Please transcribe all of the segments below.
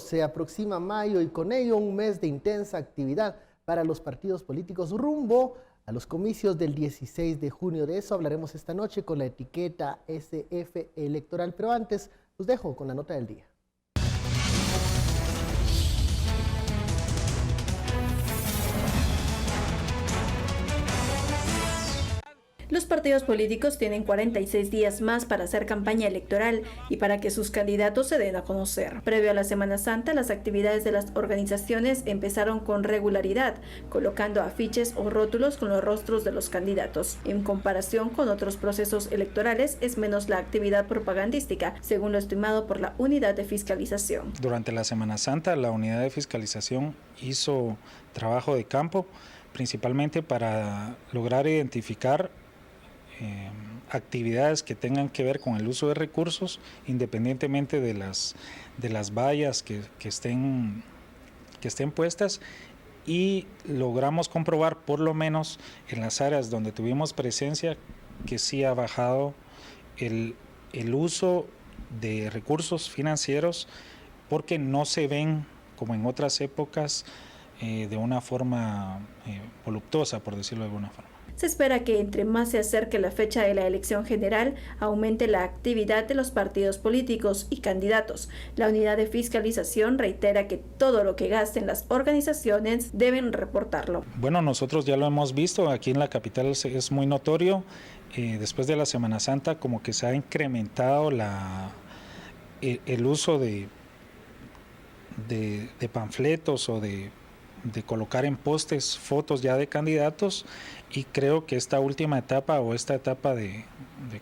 se aproxima mayo y con ello un mes de intensa actividad para los partidos políticos rumbo a los comicios del 16 de junio. De eso hablaremos esta noche con la etiqueta SF Electoral, pero antes los dejo con la nota del día. Los partidos políticos tienen 46 días más para hacer campaña electoral y para que sus candidatos se den a conocer. Previo a la Semana Santa, las actividades de las organizaciones empezaron con regularidad, colocando afiches o rótulos con los rostros de los candidatos. En comparación con otros procesos electorales, es menos la actividad propagandística, según lo estimado por la Unidad de Fiscalización. Durante la Semana Santa, la Unidad de Fiscalización hizo trabajo de campo, principalmente para lograr identificar actividades que tengan que ver con el uso de recursos, independientemente de las vallas que estén puestas, y logramos comprobar, por lo menos en las áreas donde tuvimos presencia, que sí ha bajado el uso de recursos financieros, porque no se ven como en otras épocas de una forma voluptuosa, por decirlo de alguna forma. Se espera que entre más se acerque la fecha de la elección general, aumente la actividad de los partidos políticos y candidatos. La Unidad de Fiscalización reitera que todo lo que gasten las organizaciones deben reportarlo. Bueno, nosotros ya lo hemos visto, aquí en la capital es muy notorio. Después de la Semana Santa, como que se ha incrementado el uso de panfletos o de colocar en postes fotos ya de candidatos, y creo que esta última etapa o esta etapa de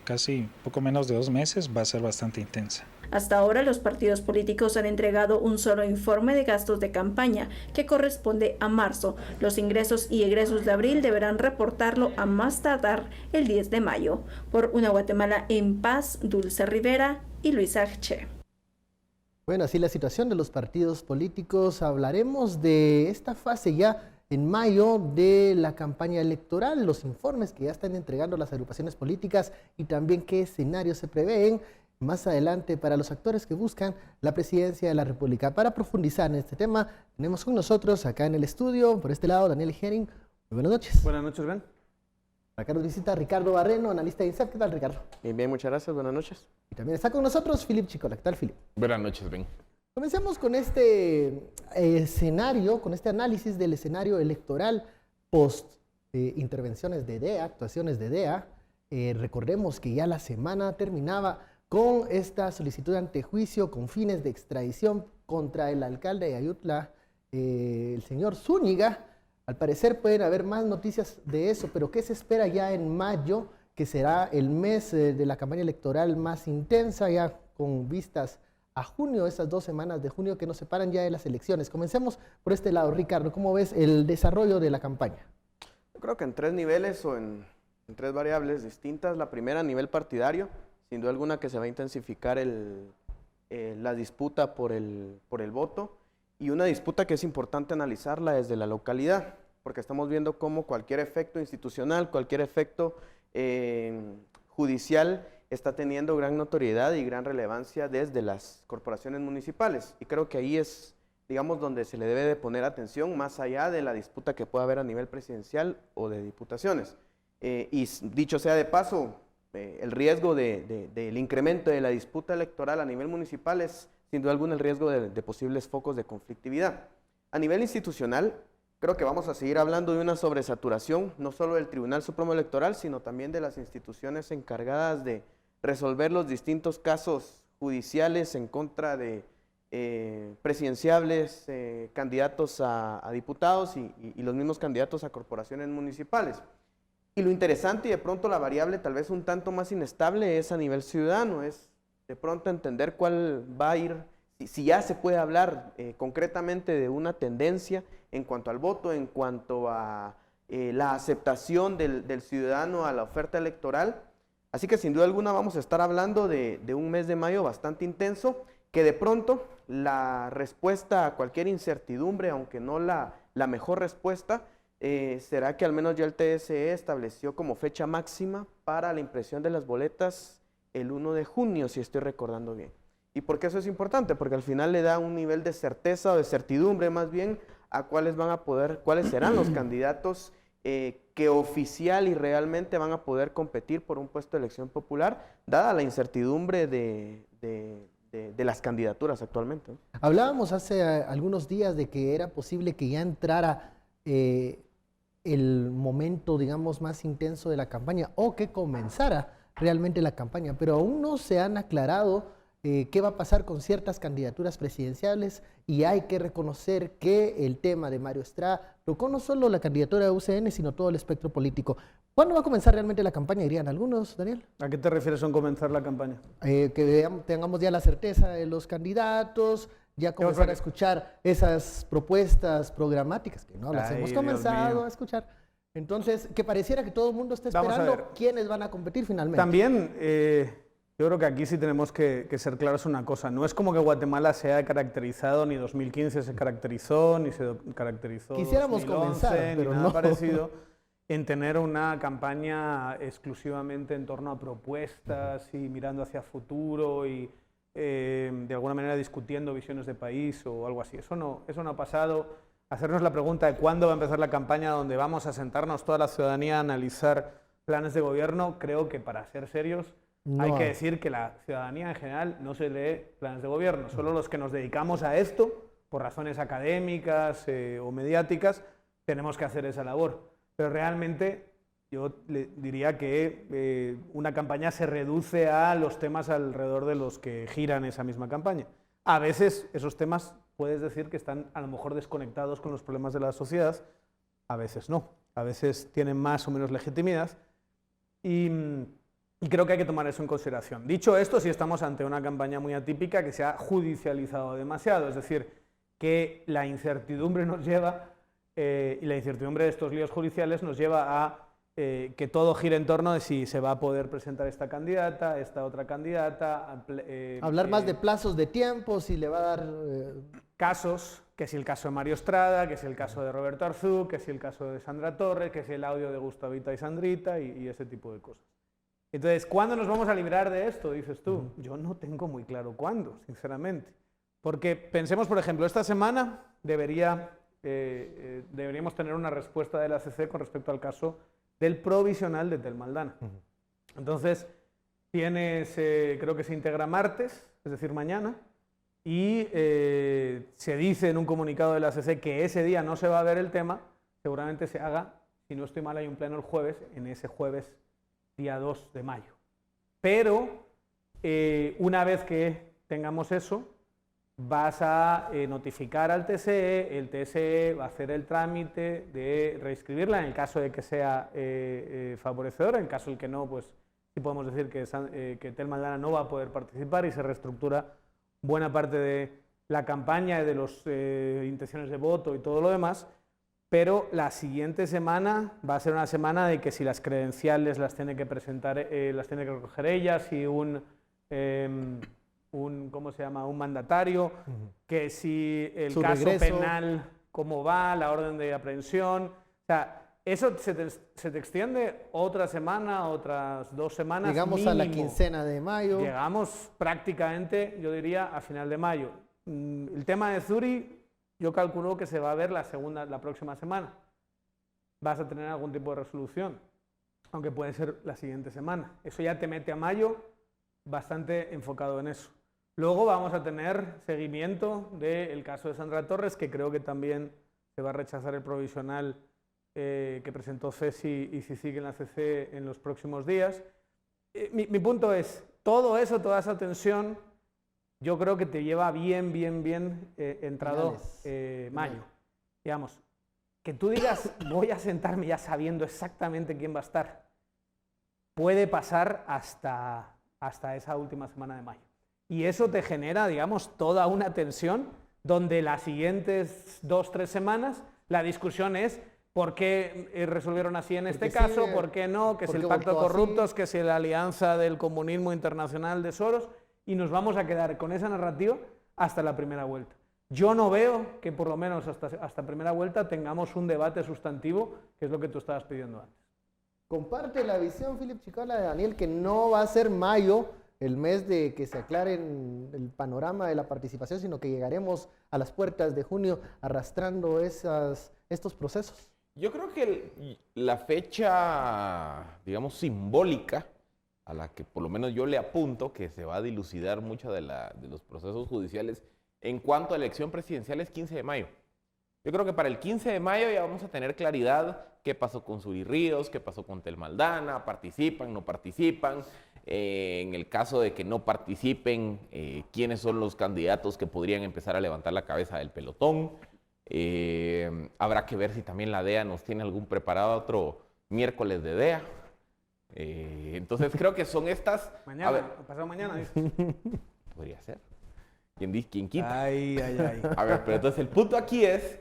casi poco menos de 2 meses va a ser bastante intensa. Hasta ahora los partidos políticos han entregado un solo informe de gastos de campaña que corresponde a marzo. Los ingresos y egresos de abril deberán reportarlo a más tardar el 10 de mayo. Por una Guatemala en paz, Dulce Rivera y Luisa H. Bueno, así la situación de los partidos políticos. Hablaremos de esta fase ya en mayo de la campaña electoral, los informes que ya están entregando las agrupaciones políticas y también qué escenarios se prevén más adelante para los actores que buscan la presidencia de la República. Para profundizar en este tema, tenemos con nosotros acá en el estudio, por este lado, Daniel Herring. Muy buenas noches. Buenas noches, Ben. Acá nos visita Ricardo Barreno, analista de INSEP. ¿Qué tal, Ricardo? Bien, muchas gracias. Buenas noches. Y también está con nosotros Philip Chicola. ¿Qué tal, Philip? Buenas noches, Ben. Comencemos con este escenario, con este análisis del escenario electoral post intervenciones de DEA, actuaciones de DEA. Recordemos que ya la semana terminaba con esta solicitud de antejuicio con fines de extradición contra el alcalde de Ayutla, el señor Zúñiga. Al parecer pueden haber más noticias de eso, pero ¿qué se espera ya en mayo, que será el mes de la campaña electoral más intensa, ya con vistas a junio, esas 2 semanas de junio que nos separan ya de las elecciones? Comencemos por este lado, Ricardo. ¿Cómo ves el desarrollo de la campaña? Yo creo que en 3 niveles o en 3 variables distintas. La primera, a nivel partidario, sin duda alguna que se va a intensificar la disputa por el voto, y una disputa que es importante analizarla desde la localidad, porque estamos viendo cómo cualquier efecto institucional, cualquier efecto judicial está teniendo gran notoriedad y gran relevancia desde las corporaciones municipales, y creo que ahí es, digamos, donde se le debe de poner atención, más allá de la disputa que pueda haber a nivel presidencial o de diputaciones. Y dicho sea de paso, el riesgo del incremento de la disputa electoral a nivel municipal es sin duda alguna el riesgo de posibles focos de conflictividad. A nivel institucional, creo que vamos a seguir hablando de una sobresaturación, no solo del Tribunal Supremo Electoral, sino también de las instituciones encargadas de resolver los distintos casos judiciales en contra de presidenciables, candidatos a diputados y los mismos candidatos a corporaciones municipales. Y lo interesante y de pronto la variable tal vez un tanto más inestable es a nivel ciudadano, es de pronto entender cuál va a ir, si ya se puede hablar concretamente de una tendencia en cuanto al voto, en cuanto a la aceptación del ciudadano a la oferta electoral. Así que sin duda alguna vamos a estar hablando de un mes de mayo bastante intenso, que de pronto la respuesta a cualquier incertidumbre, aunque no la mejor respuesta, será que al menos ya el TSE estableció como fecha máxima para la impresión de las boletas el 1 de junio, si estoy recordando bien. ¿Y por qué eso es importante? Porque al final le da un nivel de certeza o de certidumbre más bien a cuáles serán los candidatos que oficial y realmente van a poder competir por un puesto de elección popular, dada la incertidumbre de las candidaturas actualmente, ¿no? Hablábamos hace algunos días de que era posible que ya entrara el momento, digamos, más intenso de la campaña o que comenzara realmente la campaña, pero aún no se han aclarado qué va a pasar con ciertas candidaturas presidenciales y hay que reconocer que el tema de Mario Estrada tocó no solo la candidatura de UCN, sino todo el espectro político. ¿Cuándo va a comenzar realmente la campaña, dirían algunos, Daniel? ¿A qué te refieres con comenzar la campaña? Tengamos ya la certeza de los candidatos, ya comenzar a escuchar esas propuestas programáticas que no las hemos comenzado a escuchar. Entonces, que pareciera que todo el mundo está esperando quiénes van a competir finalmente. También, yo creo que aquí sí tenemos que ser claros una cosa. No es como que Guatemala se haya caracterizado, ni 2015 se caracterizó, ni se caracterizó Quisiéramos 2011, comenzar, pero ni nada no. parecido, en tener una campaña exclusivamente en torno a propuestas y mirando hacia futuro y de alguna manera discutiendo visiones de país o algo así. Eso no ha pasado. Hacernos la pregunta de cuándo va a empezar la campaña donde vamos a sentarnos toda la ciudadanía a analizar planes de gobierno, creo que para ser serios hay que decir que la ciudadanía en general no se lee planes de gobierno, solo los que nos dedicamos a esto, por razones académicas o mediáticas, tenemos que hacer esa labor. Pero realmente yo le diría que una campaña se reduce a los temas alrededor de los que giran esa misma campaña. A veces esos temas puedes decir que están a lo mejor desconectados con los problemas de la sociedad, a veces no, a veces tienen más o menos legitimidad y creo que hay que tomar eso en consideración. Dicho esto, sí estamos ante una campaña muy atípica que se ha judicializado demasiado, es decir, que la incertidumbre nos lleva, y la incertidumbre de estos líos judiciales nos lleva a que todo gire en torno de si se va a poder presentar esta candidata, esta otra candidata. Hablar más de plazos de tiempo, si le va a dar... Casos, que si el caso de Mario Estrada, que si el caso de Roberto Arzú, que si el caso de Sandra Torres, que si el audio de Gustavita y Sandrita y ese tipo de cosas. Entonces, ¿cuándo nos vamos a librar de esto, dices tú? Yo no tengo muy claro cuándo, sinceramente. Porque pensemos, por ejemplo, esta semana deberíamos tener una respuesta de la ACC con respecto al caso del provisional de Telma Aldana. Entonces, creo que se integra martes, es decir, mañana, y se dice en un comunicado de la ACC que ese día no se va a ver el tema, seguramente se haga, si no estoy mal, hay un pleno el jueves, en ese jueves, día 2 de mayo. Pero, una vez que tengamos eso, vas a notificar al TSE, el TSE va a hacer el trámite de reinscribirla en el caso de que sea favorecedora, en caso de que no, pues sí podemos decir que Telma Aldana no va a poder participar y se reestructura buena parte de la campaña y de las intenciones de voto y todo lo demás, pero la siguiente semana va a ser una semana de que si las credenciales las tiene que presentar, las tiene que recoger ellas y ¿cómo se llama? Un mandatario, que si el caso penal, cómo va, la orden de aprehensión, o sea, eso se te extiende otra semana, otras 2 semanas. Llegamos mínimo. A la quincena de mayo. Llegamos prácticamente, yo diría, a final de mayo. El tema de Zuri, yo calculo que se va a ver la próxima semana. Vas a tener algún tipo de resolución, aunque puede ser la siguiente semana. Eso ya te mete a mayo bastante enfocado en eso. Luego vamos a tener seguimiento del caso de Sandra Torres, que creo que también se va a rechazar el provisional que presentó CESI y si sigue en la CC en los próximos días. Mi punto es, todo eso, toda esa tensión, yo creo que te lleva bien entrado mayo. Digamos, que tú digas, voy a sentarme ya sabiendo exactamente quién va a estar, puede pasar hasta esa última semana de mayo. Y eso te genera, digamos, toda una tensión donde las siguientes 2-3 semanas la discusión es por qué resolvieron así en este caso, por qué no, que es el pacto de corruptos, que es la alianza del comunismo internacional de Soros, y nos vamos a quedar con esa narrativa hasta la primera vuelta. Yo no veo que por lo menos hasta primera vuelta tengamos un debate sustantivo, que es lo que tú estabas pidiendo antes. Comparte la visión, Philip Chicola, de Daniel, que no va a ser mayo el mes de que se aclaren el panorama de la participación, sino que llegaremos a las puertas de junio arrastrando estos procesos. Yo creo que la fecha, digamos, simbólica, a la que por lo menos yo le apunto, que se va a dilucidar mucho de los procesos judiciales en cuanto a elección presidencial, es 15 de mayo. Yo creo que para el 15 de mayo ya vamos a tener claridad qué pasó con Suri Ríos, qué pasó con Tel Maldana, participan, no participan. En el caso de que no participen, quiénes son los candidatos que podrían empezar a levantar la cabeza del pelotón. Habrá que ver si también la DEA nos tiene algún preparado otro miércoles de DEA. Entonces creo que son estas... Mañana, a ver, pasado mañana, dices. podría ser. ¿Quién quita? Ay. A ver, pero entonces el punto aquí es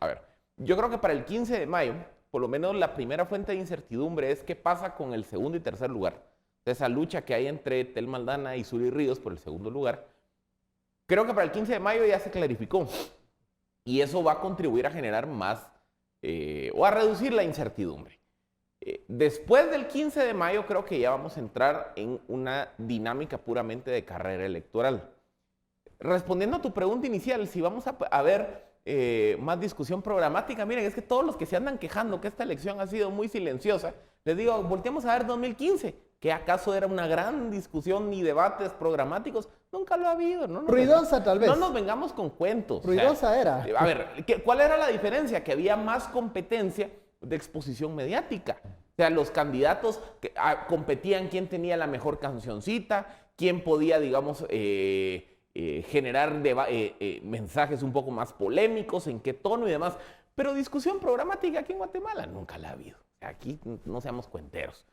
a ver, yo creo que para el 15 de mayo, por lo menos la primera fuente de incertidumbre es qué pasa con el segundo y tercer lugar. Esa lucha que hay entre Tel Maldana y Suri Ríos por el segundo lugar. Creo que para el 15 de mayo ya se clarificó. Y eso va a contribuir a generar más o a reducir la incertidumbre. Después del 15 de mayo creo que ya vamos a entrar en una dinámica puramente de carrera electoral. Respondiendo a tu pregunta inicial, si vamos a ver más discusión programática, miren, es que todos los que se andan quejando que esta elección ha sido muy silenciosa, les digo, volteemos a ver 2015, que acaso era una gran discusión ni debates programáticos, nunca lo ha habido. Ruidosa tal vez. No nos vengamos con cuentos. Ruidosa era. A ver, ¿cuál era la diferencia? Que había más competencia de exposición mediática. O sea, los candidatos competían quién tenía la mejor cancioncita, quién podía, digamos, generar mensajes un poco más polémicos, en qué tono y demás. Pero discusión programática aquí en Guatemala nunca la ha habido. Aquí no seamos cuenteros.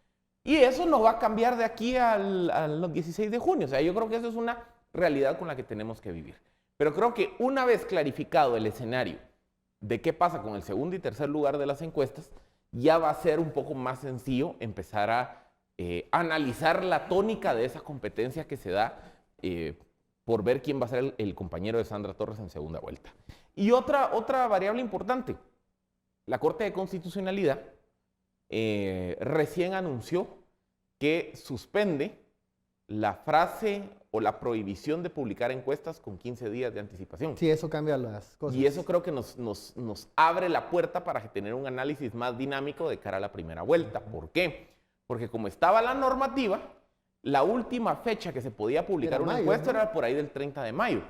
Y eso no va a cambiar de aquí a los 16 de junio. O sea, yo creo que eso es una realidad con la que tenemos que vivir. Pero creo que una vez clarificado el escenario de qué pasa con el segundo y tercer lugar de las encuestas, ya va a ser un poco más sencillo empezar a analizar la tónica de esa competencia que se da por ver quién va a ser el compañero de Sandra Torres en segunda vuelta. Y otra variable importante, la Corte de Constitucionalidad recién anunció que suspende la frase o la prohibición de publicar encuestas con 15 días de anticipación. Sí, eso cambia las cosas. Y eso creo que nos abre la puerta para tener un análisis más dinámico de cara a la primera vuelta. ¿Por qué? Porque como estaba la normativa, la última fecha que se podía publicar una encuesta era por ahí del 30 de mayo.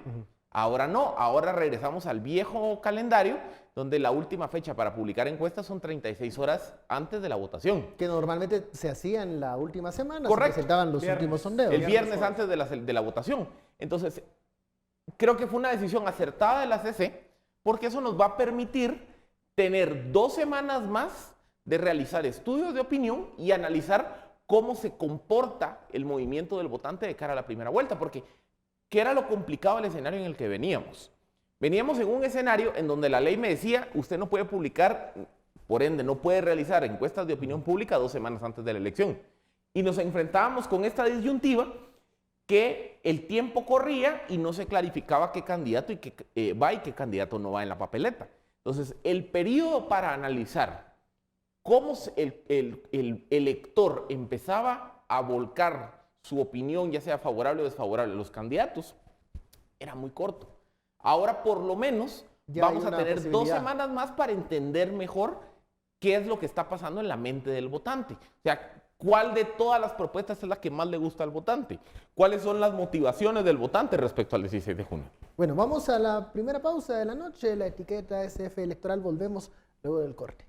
Ahora no, ahora regresamos al viejo calendario, donde la última fecha para publicar encuestas son 36 horas antes de la votación. Que normalmente se hacía en la última semana. Correcto. Se presentaban los últimos sondeos. El viernes antes de la votación. Entonces, creo que fue una decisión acertada de la CC, porque eso nos va a permitir tener 2 semanas más de realizar estudios de opinión y analizar cómo se comporta el movimiento del votante de cara a la primera vuelta, porque ¿qué era lo complicado del escenario en el que veníamos? Veníamos en un escenario en donde la ley me decía, usted no puede publicar, por ende, no puede realizar encuestas de opinión pública 2 semanas antes de la elección. Y nos enfrentábamos con esta disyuntiva que el tiempo corría y no se clarificaba qué candidato va y qué candidato no va en la papeleta. Entonces, el periodo para analizar cómo el elector empezaba a volcar su opinión, ya sea favorable o desfavorable a los candidatos, era muy corto. Ahora, por lo menos, ya vamos a tener 2 semanas más para entender mejor qué es lo que está pasando en la mente del votante. O sea, ¿cuál de todas las propuestas es la que más le gusta al votante? ¿Cuáles son las motivaciones del votante respecto al 16 de junio? Bueno, vamos a la primera pausa de la noche. La etiqueta SF Electoral. Volvemos luego del corte.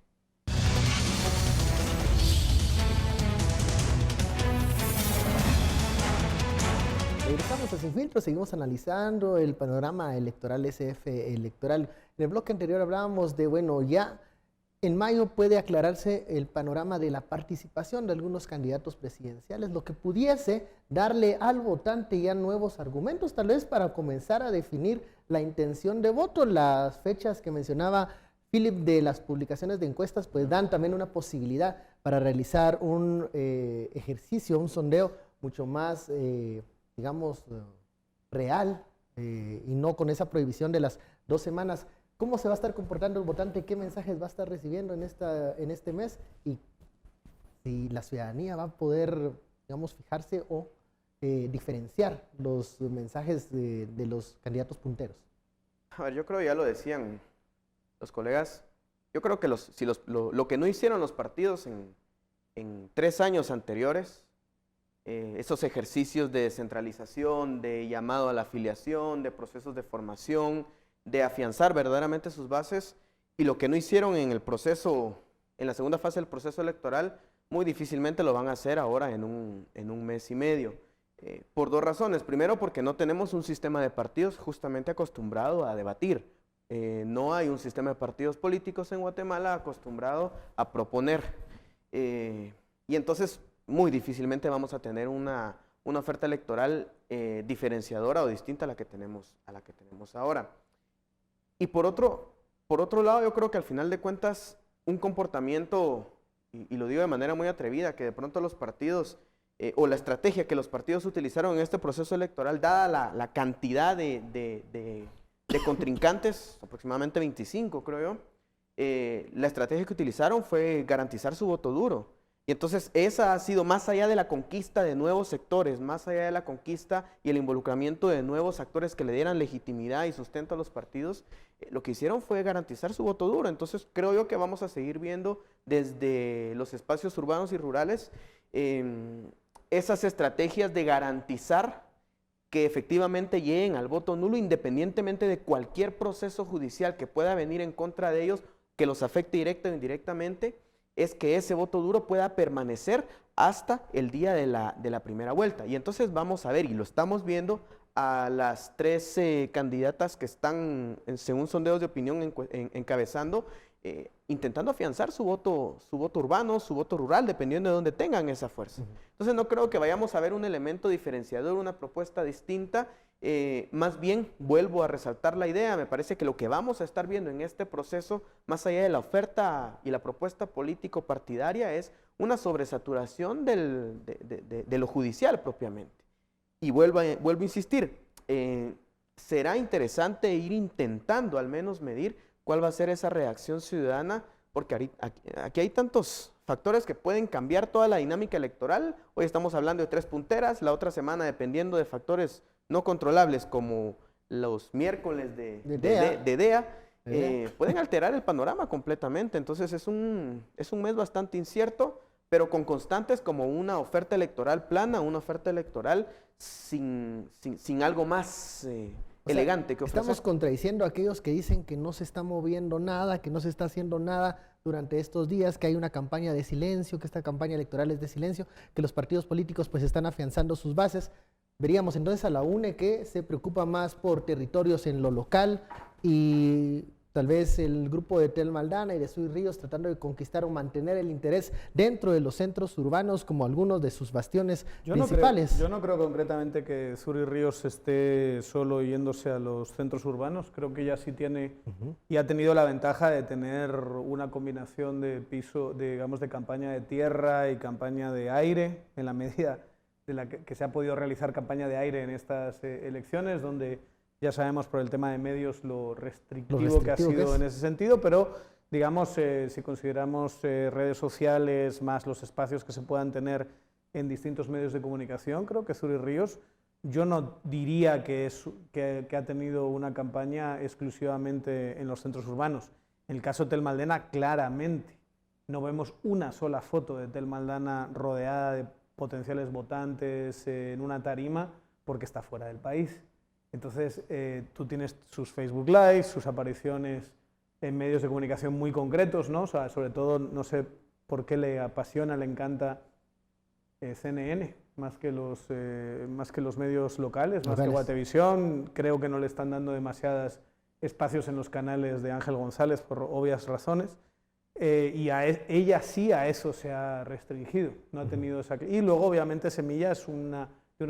Regresamos a Sin Filtro, seguimos analizando el panorama electoral SF Electoral. En el bloque anterior hablábamos de, bueno, ya en mayo puede aclararse el panorama de la participación de algunos candidatos presidenciales, lo que pudiese darle al votante ya nuevos argumentos, tal vez para comenzar a definir la intención de voto. Las fechas que mencionaba Philip de las publicaciones de encuestas, pues dan también una posibilidad para realizar un ejercicio, un sondeo mucho más digamos, real y no con esa prohibición de las 2 semanas. ¿Cómo se va a estar comportando el votante? ¿Qué mensajes va a estar recibiendo en este mes? Y si la ciudadanía va a poder, digamos, fijarse o diferenciar los mensajes de los candidatos punteros? A ver, yo creo, ya lo decían los colegas, yo creo que lo que no hicieron los partidos en 3 años anteriores, esos ejercicios de descentralización, de llamado a la afiliación, de procesos de formación, de afianzar verdaderamente sus bases, y lo que no hicieron en el proceso, en la segunda fase del proceso electoral, muy difícilmente lo van a hacer ahora en un mes y medio. Por 2 razones. Primero, porque no tenemos un sistema de partidos justamente acostumbrado a debatir. No hay un sistema de partidos políticos en Guatemala acostumbrado a proponer. Y entonces, muy difícilmente vamos a tener una oferta electoral diferenciadora o distinta a la que tenemos ahora. Y por otro lado, yo creo que al final de cuentas, un comportamiento, y lo digo de manera muy atrevida, que de pronto los partidos, o la estrategia que los partidos utilizaron en este proceso electoral, dada la cantidad de contrincantes, aproximadamente 25 creo yo, la estrategia que utilizaron fue garantizar su voto duro. Y entonces esa ha sido, más allá de la conquista de nuevos sectores, más allá de la conquista y el involucramiento de nuevos actores que le dieran legitimidad y sustento a los partidos, lo que hicieron fue garantizar su voto duro. Entonces creo yo que vamos a seguir viendo desde los espacios urbanos y rurales esas estrategias de garantizar que efectivamente lleguen al voto nulo, independientemente de cualquier proceso judicial que pueda venir en contra de ellos, que los afecte directa o indirectamente, es que ese voto duro pueda permanecer hasta el día de la primera vuelta. Y entonces vamos a ver, y lo estamos viendo, a las 13 candidatas que están, según sondeos de opinión, encabezando, intentando afianzar su voto urbano, su voto rural, dependiendo de dónde tengan esa fuerza. Entonces no creo que vayamos a ver un elemento diferenciador, una propuesta distinta. Más bien, vuelvo a resaltar la idea, me parece que lo que vamos a estar viendo en este proceso, más allá de la oferta y la propuesta político-partidaria, es una sobresaturación de lo judicial propiamente. Y vuelvo a insistir, será interesante ir intentando al menos medir cuál va a ser esa reacción ciudadana, porque aquí hay tantos factores que pueden cambiar toda la dinámica electoral. Hoy estamos hablando de 3 punteras, la otra semana, dependiendo de factores no controlables como los miércoles de DEA, pueden alterar el panorama completamente. Entonces es un mes bastante incierto, pero con constantes como una oferta electoral plana, una oferta electoral sin algo más elegante que ofrecer. Estamos contradiciendo a aquellos que dicen que no se está moviendo nada, que no se está haciendo nada durante estos días, que hay una campaña de silencio, que esta campaña electoral es de silencio, que los partidos políticos pues están afianzando sus bases. Veríamos entonces a la UNE que se preocupa más por territorios en lo local, y tal vez el grupo de Tel Maldana y de Suri Ríos tratando de conquistar o mantener el interés dentro de los centros urbanos como algunos de sus bastiones principales. Yo no creo concretamente que Suri Ríos esté solo yéndose a los centros urbanos. Creo que ya sí tiene y ha tenido la ventaja de tener una combinación de digamos, de campaña de tierra y campaña de aire, en la medida de la que se ha podido realizar campaña de aire en estas elecciones, donde ya sabemos por el tema de medios lo restrictivo que ha sido en ese sentido, pero digamos, si consideramos redes sociales más los espacios que se puedan tener en distintos medios de comunicación, creo que Suri Ríos, yo no diría que ha tenido una campaña exclusivamente en los centros urbanos. En el caso de Tel Maldana, claramente, no vemos una sola foto de Tel Maldana rodeada de potenciales votantes en una tarima porque está fuera del país. Entonces, tú tienes sus Facebook Lives, sus apariciones en medios de comunicación muy concretos, ¿no? O sea, sobre todo, no sé por qué le apasiona, le encanta CNN, más que los medios locales, más que Guatevisión. Creo que no le están dando demasiados espacios en los canales de Ángel González por obvias razones. Y ella sí a eso se ha restringido, no ha tenido esa... Y luego, obviamente, Semilla es un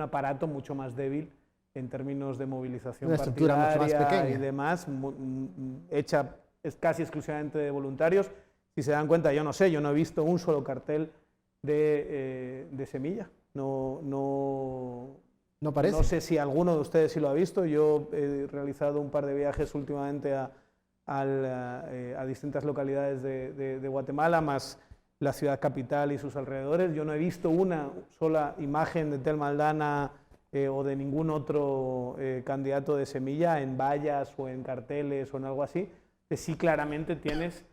aparato mucho más débil en términos de movilización partidaria y demás, hecha casi exclusivamente de voluntarios. Si se dan cuenta, yo no sé, yo no he visto un solo cartel de Semilla. No parece. No sé si alguno de ustedes sí lo ha visto. Yo he realizado un par de viajes últimamente a distintas localidades de Guatemala, más la ciudad capital y sus alrededores. Yo no he visto una sola imagen de Tel Maldana o de ningún otro candidato de Semilla en vallas o en carteles o en algo así. Que sí claramente tienes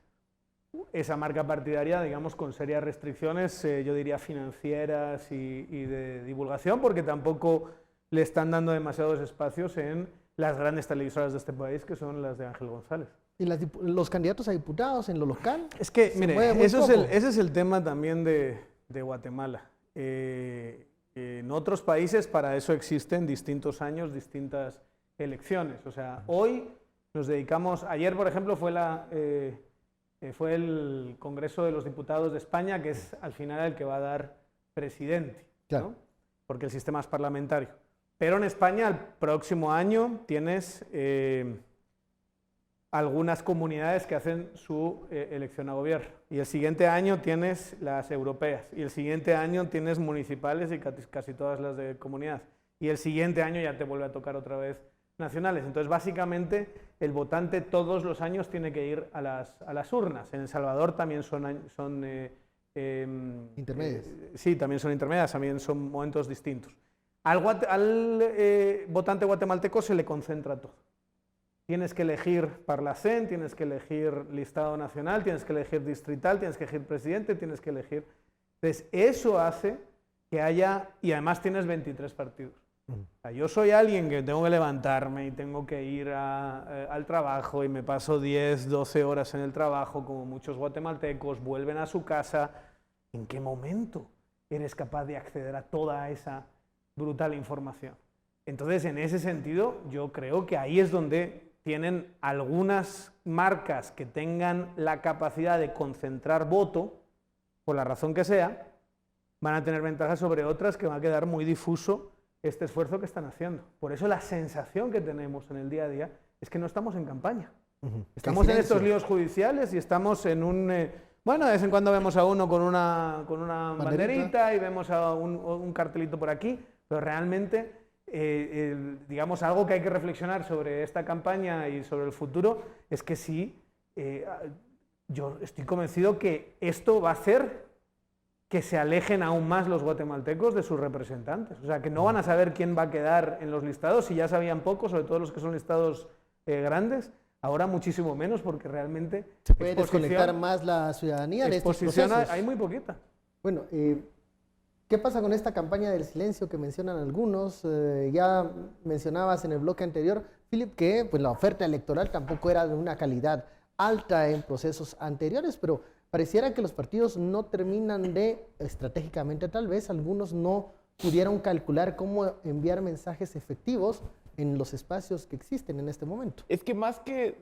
esa marca partidaria, digamos, con serias restricciones, yo diría financieras y de divulgación, porque tampoco le están dando demasiados espacios en las grandes televisoras de este país, que son las de Ángel González. ¿Y los candidatos a diputados en lo local? Es que, Se mire, mueve muy poco. ese es el tema también de Guatemala. En otros países para eso existen distintos años, distintas elecciones. O sea, hoy nos dedicamos, ayer por ejemplo fue el Congreso de los Diputados de España, que es al final el que va a dar presidente, Claro. ¿no? Porque el sistema es parlamentario. Pero en España el próximo año tienes algunas comunidades que hacen su elección a gobierno. Y el siguiente año tienes las europeas. Y el siguiente año tienes municipales y casi todas las de comunidad. Y el siguiente año ya te vuelve a tocar otra vez nacionales. Entonces, básicamente, el votante todos los años tiene que ir a las urnas. En El Salvador también son intermedias. Sí, también son intermedias, también son momentos distintos. Al votante guatemalteco se le concentra todo. Tienes que elegir Parlacén, tienes que elegir listado nacional, tienes que elegir distrital, tienes que elegir presidente, tienes que elegir... Entonces, eso hace que haya... Y además tienes 23 partidos. O sea, yo soy alguien que tengo que levantarme y tengo que ir al trabajo y me paso 10, 12 horas en el trabajo, como muchos guatemaltecos, vuelven a su casa. ¿En qué momento eres capaz de acceder a toda esa brutal información? Entonces, en ese sentido, yo creo que ahí es donde tienen algunas marcas que tengan la capacidad de concentrar voto, por la razón que sea, van a tener ventajas sobre otras que va a quedar muy difuso este esfuerzo que están haciendo. Por eso la sensación que tenemos en el día a día es que no estamos en campaña. Estamos en estos líos judiciales y estamos en un... bueno, de vez en cuando vemos a uno con una banderita y vemos a un cartelito por aquí, pero realmente, digamos, algo que hay que reflexionar sobre esta campaña y sobre el futuro es que sí, yo estoy convencido que esto va a hacer que se alejen aún más los guatemaltecos de sus representantes. O sea, que no van a saber quién va a quedar en los listados, si ya sabían poco, sobre todo los que son listados grandes, ahora muchísimo menos, porque realmente... Se puede desconectar más la ciudadanía de estos procesos. Hay muy poquita. Bueno, ¿qué pasa con esta campaña del silencio que mencionan algunos? Ya mencionabas en el bloque anterior, Philip, que pues, la oferta electoral tampoco era de una calidad alta en procesos anteriores, pero pareciera que los partidos no terminan de, estratégicamente tal vez, algunos no pudieron calcular cómo enviar mensajes efectivos en los espacios que existen en este momento. Es que más que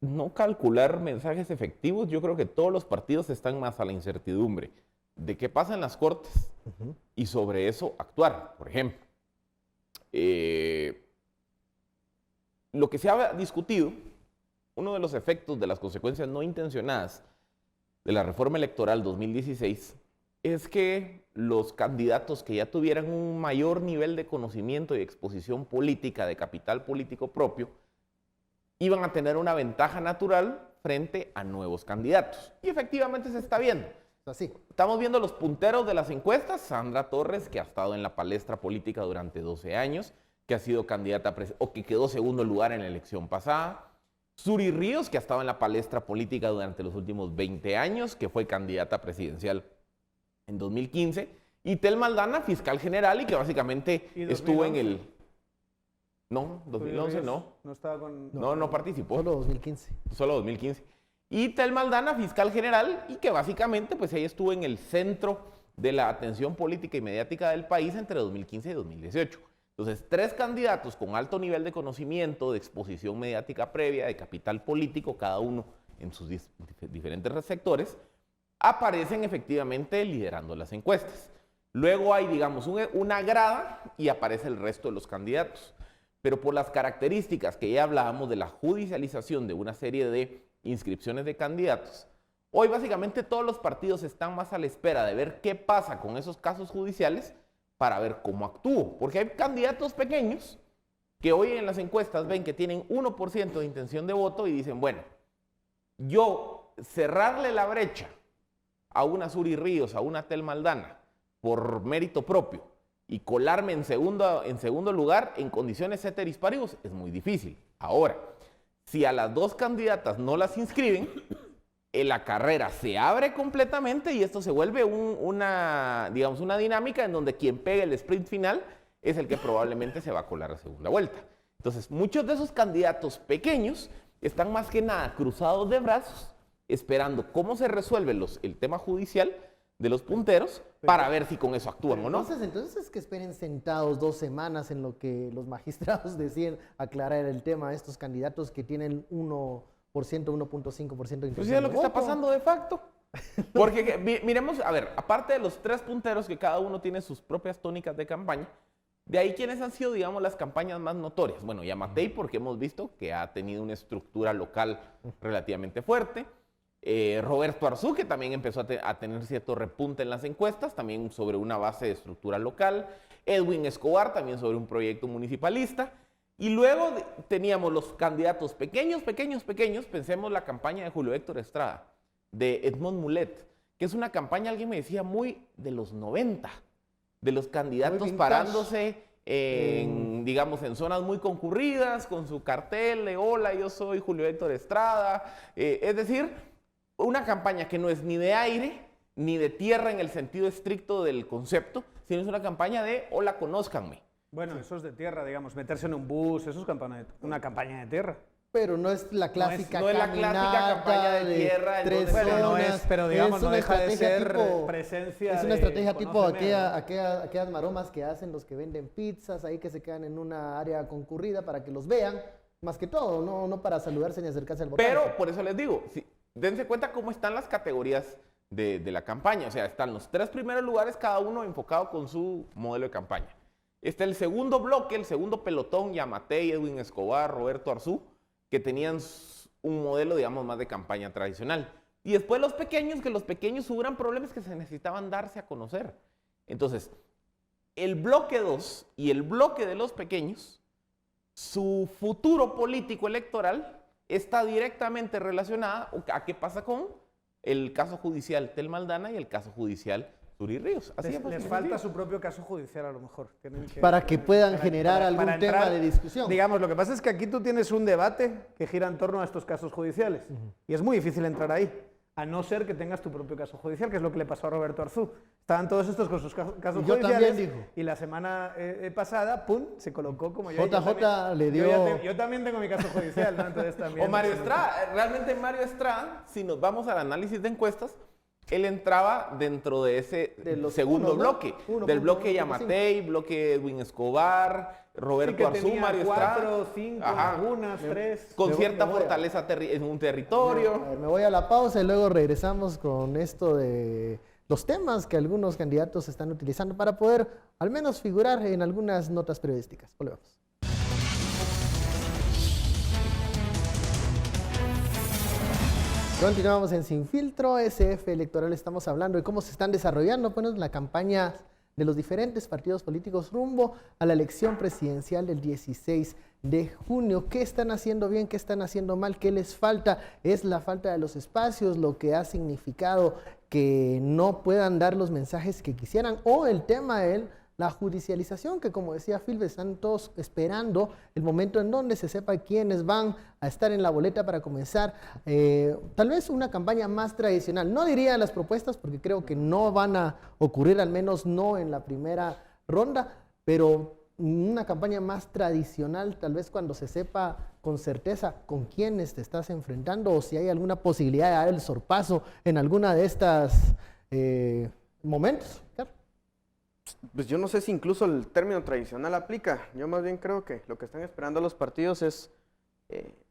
no calcular mensajes efectivos, yo creo que todos los partidos están más a la incertidumbre de qué pasa en las cortes y sobre eso actuar, por ejemplo. Lo que se ha discutido, uno de los efectos de las consecuencias no intencionadas de la reforma electoral 2016 es que los candidatos que ya tuvieran un mayor nivel de conocimiento y exposición política, de capital político propio, iban a tener una ventaja natural frente a nuevos candidatos. Y efectivamente se está viendo. Así. Estamos viendo los punteros de las encuestas. Sandra Torres, que ha estado en la palestra política durante 12 años, que ha sido candidata o que quedó segundo lugar en la elección pasada. Suri Ríos, que ha estado en la palestra política durante los últimos 20 años, que fue candidata presidencial en 2015. Y Tel Maldana, fiscal general, y que básicamente estuvo en el... No, 2011 no. No estaba con... No participó. Solo 2015. Solo 2015. Y Tel Maldana, fiscal general, y que básicamente pues ella estuvo en el centro de la atención política y mediática del país entre 2015 y 2018. Entonces, 3 candidatos con alto nivel de conocimiento, de exposición mediática previa, de capital político, cada uno en sus diferentes sectores, aparecen efectivamente liderando las encuestas. Luego hay, digamos, una grada y aparece el resto de los candidatos. Pero por las características que ya hablábamos de la judicialización de una serie de inscripciones de candidatos, hoy básicamente todos los partidos están más a la espera de ver qué pasa con esos casos judiciales para ver cómo actúo. Porque hay candidatos pequeños que hoy en las encuestas ven que tienen 1% de intención de voto y dicen, bueno, yo cerrarle la brecha a una Suri Ríos, a una Tel Maldana, por mérito propio, y colarme en segundo lugar en condiciones ceteris paribus, es muy difícil. Ahora, si a las dos candidatas no las inscriben, la carrera se abre completamente y esto se vuelve una dinámica en donde quien pegue el sprint final es el que probablemente se va a colar a segunda vuelta. Entonces, muchos de esos candidatos pequeños están más que nada cruzados de brazos, esperando cómo se resuelve el tema judicial de los punteros para ver si con eso actúan o no. Entonces que esperen sentados 2 semanas en lo que los magistrados deciden aclarar el tema a estos candidatos que tienen 1%, 1.5% de Pues ya es lo que está pasando de facto. Porque miremos, a ver, aparte de los 3 punteros que cada uno tiene sus propias tónicas de campaña, de ahí quienes han sido, digamos, las campañas más notorias. Bueno, Yamatei, porque hemos visto que ha tenido una estructura local relativamente fuerte. Roberto Arzú, que también empezó a tener cierto repunte en las encuestas, también sobre una base de estructura local. Edwin Escobar, también sobre un proyecto municipalista. Y luego teníamos los candidatos pequeños, pensemos la campaña de Julio Héctor Estrada, de Edmond Mulet, que es una campaña, alguien me decía, muy de los 90, de los candidatos parándose digamos, en zonas muy concurridas, con su cartel de hola, yo soy Julio Héctor Estrada. Es decir, una campaña que no es ni de aire, ni de tierra en el sentido estricto del concepto, sino es una campaña de hola, conózcanme. Bueno, eso es de tierra, digamos, meterse en un bus, eso es una campaña de tierra. Pero no es la clásica no es la clásica campaña de tierra. 3 zonas, pero digamos, no deja de ser tipo, presencia. Es una estrategia tipo conóceme, aquellas maromas que hacen los que venden pizzas, ahí que se quedan en una área concurrida para que los vean, más que todo, no para saludarse ni acercarse al votante. Pero, por eso les digo, dense cuenta cómo están las categorías de la campaña. O sea, están los 3 primeros lugares, cada uno enfocado con su modelo de campaña. Está el segundo bloque, el segundo pelotón, Yamatei, Edwin Escobar, Roberto Arzú, que tenían un modelo, digamos, más de campaña tradicional. Y después los pequeños, que los pequeños hubo problemas que se necesitaban darse a conocer. Entonces, el bloque 2 y el bloque de los pequeños, su futuro político electoral está directamente relacionada a qué pasa con el caso judicial Tel Maldana y el caso judicial Suri Ríos. Así les falta su propio caso judicial a lo mejor. Para que puedan generar algún tema de discusión. Digamos, lo que pasa es que aquí tú tienes un debate que gira en torno a estos casos judiciales. Y es muy difícil entrar ahí, a no ser que tengas tu propio caso judicial, que es lo que le pasó a Roberto Arzú. Estaban todos estos con sus casos judiciales. Y la semana pasada, pum, se colocó como yo. JJ le dio... Yo también tengo mi caso judicial, ¿no? Entonces también... O Mario Estrada. Realmente Mario Estrada, si nos vamos al análisis de encuestas, él entraba dentro de ese segundo bloque, del bloque Yamatei, bloque Edwin Escobar, Roberto Arzú, Mario Estrada. 4, 5, algunas, 3. Con cierta fortaleza en un territorio. Me voy a la pausa y luego regresamos con esto de los temas que algunos candidatos están utilizando para poder al menos figurar en algunas notas periodísticas. Volvemos. Continuamos en Sin Filtro, SF Electoral. Estamos hablando de cómo se están desarrollando la campaña de los diferentes partidos políticos rumbo a la elección presidencial del 16 de junio. ¿Qué están haciendo bien? ¿Qué están haciendo mal? ¿Qué les falta? ¿Es la falta de los espacios lo que ha significado que no puedan dar los mensajes que quisieran? ¿O el tema de la judicialización, que como decía Phil, están todos esperando el momento en donde se sepa quiénes van a estar en la boleta para comenzar tal vez una campaña más tradicional? No diría las propuestas porque creo que no van a ocurrir, al menos no en la primera ronda, pero una campaña más tradicional, tal vez cuando se sepa con certeza con quiénes te estás enfrentando o si hay alguna posibilidad de dar el sorpaso en alguna de estas momentos. Claro. Pues yo no sé si incluso el término tradicional aplica. Yo más bien creo que lo que están esperando los partidos es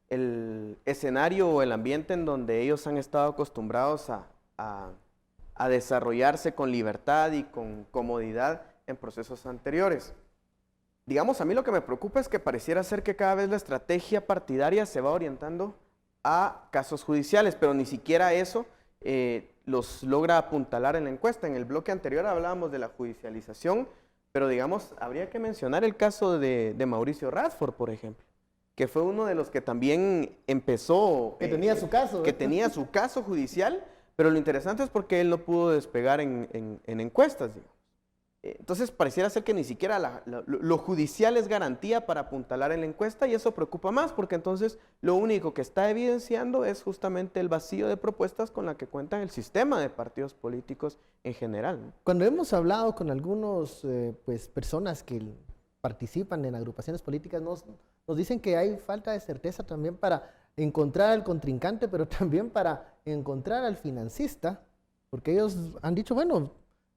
el escenario o el ambiente en donde ellos han estado acostumbrados a desarrollarse con libertad y con comodidad en procesos anteriores. Digamos, a mí lo que me preocupa es que pareciera ser que cada vez la estrategia partidaria se va orientando a casos judiciales, pero ni siquiera eso los logra apuntalar en la encuesta. En el bloque anterior hablábamos de la judicialización, pero digamos, habría que mencionar el caso de Mauricio Radford, por ejemplo, que fue uno de los que también empezó... Que tenía su caso. Que tenía su caso judicial, Pero lo interesante es porque él no pudo despegar en encuestas, digamos. Entonces pareciera ser que ni siquiera lo judicial es garantía para apuntalar en la encuesta y eso preocupa más porque entonces lo único que está evidenciando es justamente el vacío de propuestas con la que cuenta el sistema de partidos políticos en general, ¿no? Cuando hemos hablado con algunos pues, personas que participan en agrupaciones políticas, nos dicen que hay falta de certeza también para encontrar al contrincante, pero también para encontrar al financista, porque ellos han dicho, bueno,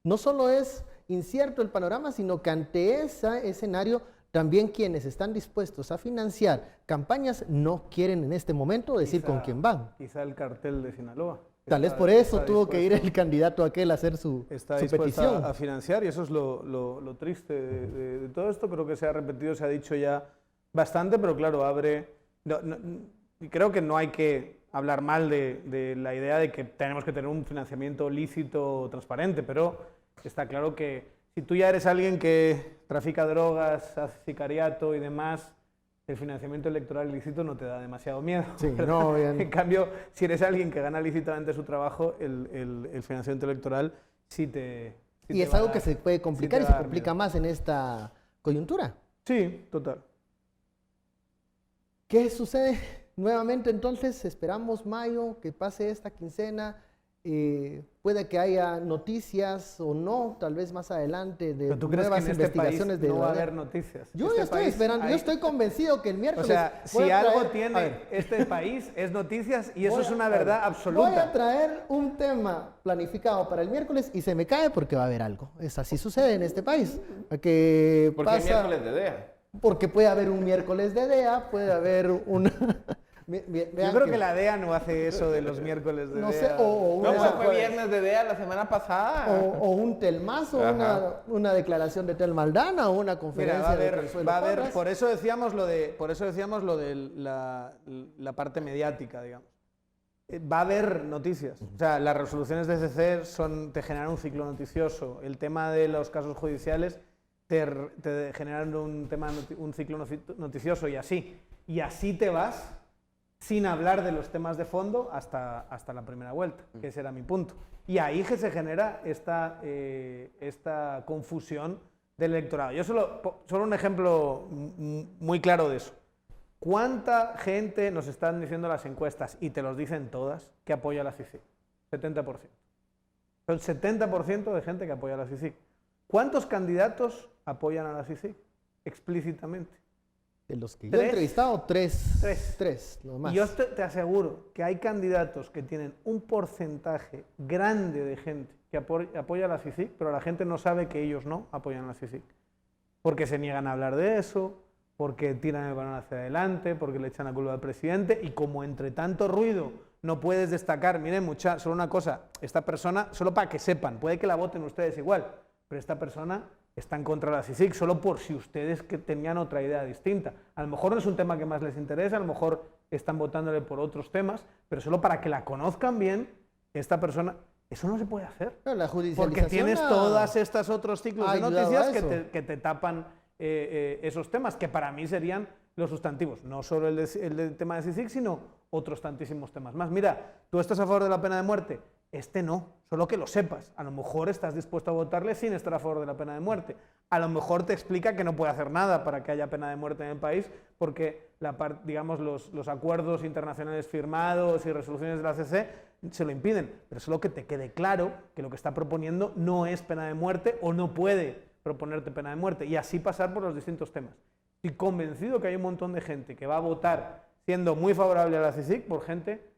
no solo es incierto el panorama, sino que ante ese escenario también quienes están dispuestos a financiar campañas no quieren en este momento decir con quién van. Quizá el cartel de Sinaloa. Tal vez por eso tuvo que ir el candidato aquel a hacer su petición. A financiar y eso es lo triste de todo esto. Creo que se ha repetido, se ha dicho ya bastante, pero claro, abre... y creo que no hay que hablar mal de la idea de que tenemos que tener un financiamiento lícito, transparente, pero está claro que si tú ya eres alguien que trafica drogas, hace sicariato y demás, el financiamiento electoral ilícito no te da demasiado miedo. Sí, no, en cambio, si eres alguien que gana lícitamente su trabajo, el financiamiento electoral sí te... Y es algo que se puede complicar y se complica más en esta coyuntura. Sí, total. ¿Qué sucede? Nuevamente entonces esperamos mayo, que pase esta quincena, puede que haya noticias o no, tal vez más adelante de ¿Pero tú crees nuevas que en investigaciones este país no va a de haber noticias? Yo ya estoy esperando, yo estoy convencido que el miércoles... O sea, voy si a algo traer- tiene este país es noticias y eso voy es a- una a ver, verdad Voy a absoluta. traer un tema planificado para el miércoles y se me cae porque va a haber algo. Es así sucede en este país. Que Porque hay pasa, miércoles de DEA. porque puede haber un miércoles de DEA, puede haber una... Yo creo que la DEA no hace eso de los miércoles de No sé, DEA. o No, una- pues fue viernes de DEA la semana pasada. o un telmazo, Ajá. una declaración de Tel Maldana o una Mira, conferencia de Consuelo va a haber, Porras. por eso decíamos lo de la parte mediática, digamos. Va a haber noticias. O sea, las resoluciones de CC te generan un ciclo noticioso. El tema de los casos judiciales te generan un ciclo noticioso y así. Y así te vas sin hablar de los temas de fondo hasta la primera vuelta, que ese era mi punto. Y ahí que se genera esta confusión del electorado. Yo solo un ejemplo muy claro de eso. ¿Cuánta gente nos están diciendo las encuestas, y te los dicen todas, que apoya a la CICIG? 70%. Son 70% de gente que apoya a la CICIG. ¿Cuántos candidatos apoyan a la CICIG explícitamente? De los que yo he entrevistado, tres, no más. Y yo te aseguro que hay candidatos que tienen un porcentaje grande de gente que apoya a la CICIG, pero la gente no sabe que ellos no apoyan a la CICIG. Porque se niegan a hablar de eso, porque tiran el balón hacia adelante, porque le echan la culpa al presidente, y como entre tanto ruido no puedes destacar, miren, solo una cosa, esta persona, solo para que sepan, puede que la voten ustedes igual, pero esta persona está en contra de la CICIG, solo por si ustedes que tenían otra idea distinta. A lo mejor no es un tema que más les interesa, a lo mejor están votándole por otros temas, pero solo para que la conozcan bien, esta persona, eso no se puede hacer. Pero la judicialización Porque tienes todos estos otros ciclos ha de ayudado noticias a eso. que te tapan esos temas, que para mí serían los sustantivos, no solo el del tema de CICIG, sino otros tantísimos temas más. Mira, ¿tú estás a favor de la pena de muerte? Este no, solo que lo sepas. A lo mejor estás dispuesto a votarle sin estar a favor de la pena de muerte. A lo mejor te explica que no puede hacer nada para que haya pena de muerte en el país porque digamos, los acuerdos internacionales firmados y resoluciones de la CC se lo impiden. Pero solo que te quede claro que lo que está proponiendo no es pena de muerte o no puede proponerte pena de muerte y así pasar por los distintos temas. Estoy convencido que hay un montón de gente que va a votar siendo muy favorable a la CICIG por gente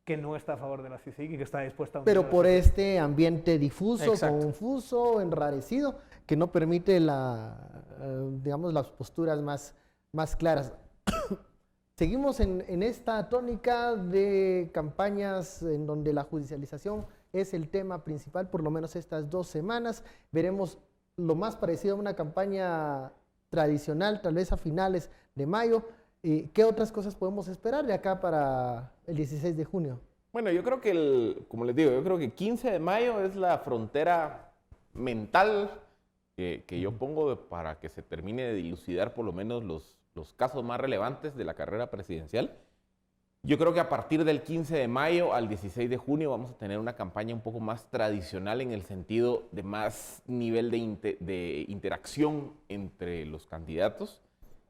que no está a favor de la CICIG y que está dispuesta a... Pero por este ambiente difuso, Exacto. confuso, enrarecido, que no permite digamos, las posturas más claras. Seguimos en esta tónica de campañas en donde la judicialización es el tema principal, por lo menos estas 2 semanas. Veremos lo más parecido a una campaña tradicional, tal vez a finales de mayo. ¿Qué otras cosas podemos esperar de acá para el 16 de junio? Bueno, yo creo que, como les digo, yo creo que 15 de mayo es la frontera mental que yo pongo para que se termine de dilucidar por lo menos los casos más relevantes de la carrera presidencial. Yo creo que a partir del 15 de mayo al 16 de junio vamos a tener una campaña un poco más tradicional en el sentido de más nivel de interacción entre los candidatos.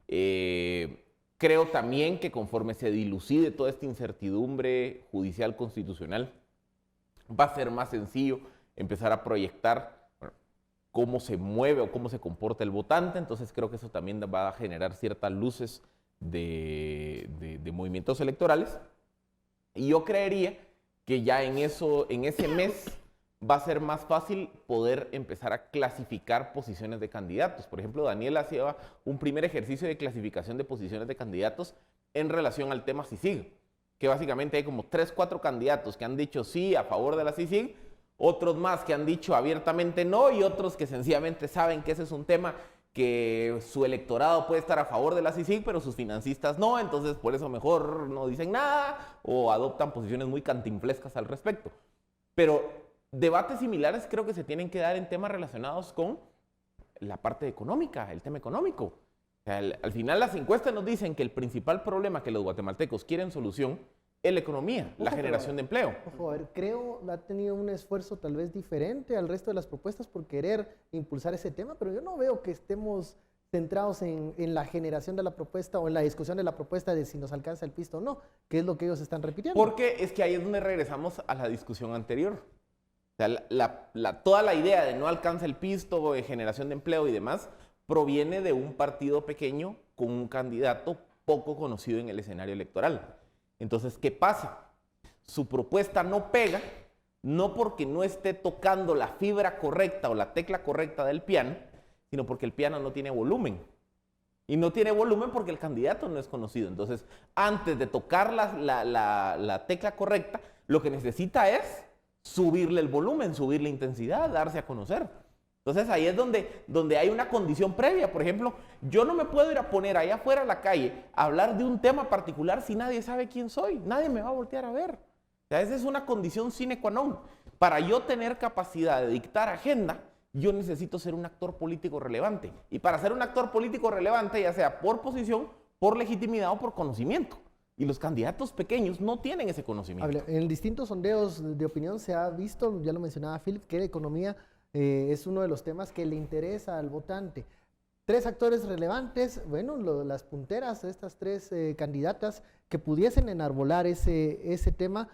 Creo también que conforme se dilucide toda esta incertidumbre judicial constitucional, va a ser más sencillo empezar a proyectar cómo se mueve o cómo se comporta el votante. Entonces creo que eso también va a generar ciertas luces de movimientos electorales. Y yo creería que ya en ese mes va a ser más fácil poder empezar a clasificar posiciones de candidatos. Por ejemplo, Daniel hacía un primer ejercicio de clasificación de posiciones de candidatos en relación al tema CICIG, que básicamente hay como 3, 4 candidatos que han dicho sí a favor de la CICIG, otros más que han dicho abiertamente no y otros que sencillamente saben que ese es un tema que su electorado puede estar a favor de la CICIG, pero sus financistas no, entonces por eso mejor no dicen nada o adoptan posiciones muy cantinflescas al respecto. Pero debates similares creo que se tienen que dar en temas relacionados con la parte económica, el tema económico. O sea, al final las encuestas nos dicen que el principal problema que los guatemaltecos quieren solución es la economía, la generación de empleo. Ojo, a ver, creo que ha tenido un esfuerzo tal vez diferente al resto de las propuestas por querer impulsar ese tema, pero yo no veo que estemos centrados en la generación de la propuesta o en la discusión de la propuesta de si nos alcanza el pisto o no, que es lo que ellos están repitiendo. Porque es que ahí es donde regresamos a la discusión anterior. O sea, toda la idea de no alcanza el pisto, de generación de empleo y demás, proviene de un partido pequeño con un candidato poco conocido en el escenario electoral. Entonces, ¿qué pasa? Su propuesta no pega, no porque no esté tocando la fibra correcta o la tecla correcta del piano, sino porque el piano no tiene volumen. Y no tiene volumen porque el candidato no es conocido. Entonces, antes de tocar la tecla correcta, lo que necesita es subirle el volumen, subirle la intensidad, darse a conocer. Entonces ahí es donde hay una condición previa. Por ejemplo, yo no me puedo ir a poner allá afuera a la calle a hablar de un tema particular si nadie sabe quién soy. Nadie me va a voltear a ver. O sea, esa es una condición sine qua non. Para yo tener capacidad de dictar agenda, yo necesito ser un actor político relevante. Y para ser un actor político relevante, ya sea por posición, por legitimidad o por conocimiento. Y los candidatos pequeños no tienen ese conocimiento. En distintos sondeos de opinión se ha visto, ya lo mencionaba Philip, que la economía es uno de los temas que le interesa al votante. 3 actores relevantes, bueno, las punteras, estas 3 candidatas que pudiesen enarbolar ese tema,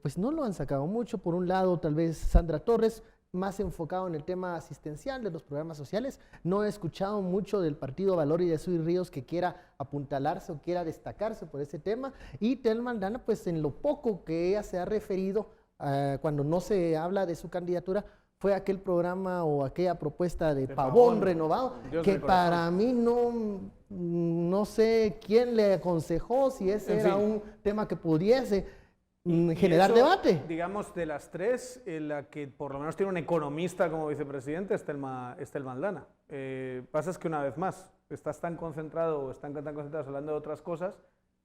pues no lo han sacado mucho. Por un lado, tal vez Sandra Torres, más enfocado en el tema asistencial de los programas sociales. No he escuchado mucho del partido Valor y de Suri Ríos que quiera apuntalarse o quiera destacarse por ese tema. Y Telma Aldana, pues en lo poco que ella se ha referido cuando no se habla de su candidatura, fue aquel programa o aquella propuesta de Pavón renovado, que para mí no sé quién le aconsejó, si ese era un tema que pudiese generar debate. Digamos, de las 3, la que por lo menos tiene un economista como vicepresidente es Telma Aldana. Pasa es que una vez más, estás tan concentrado o están tan concentrados hablando de otras cosas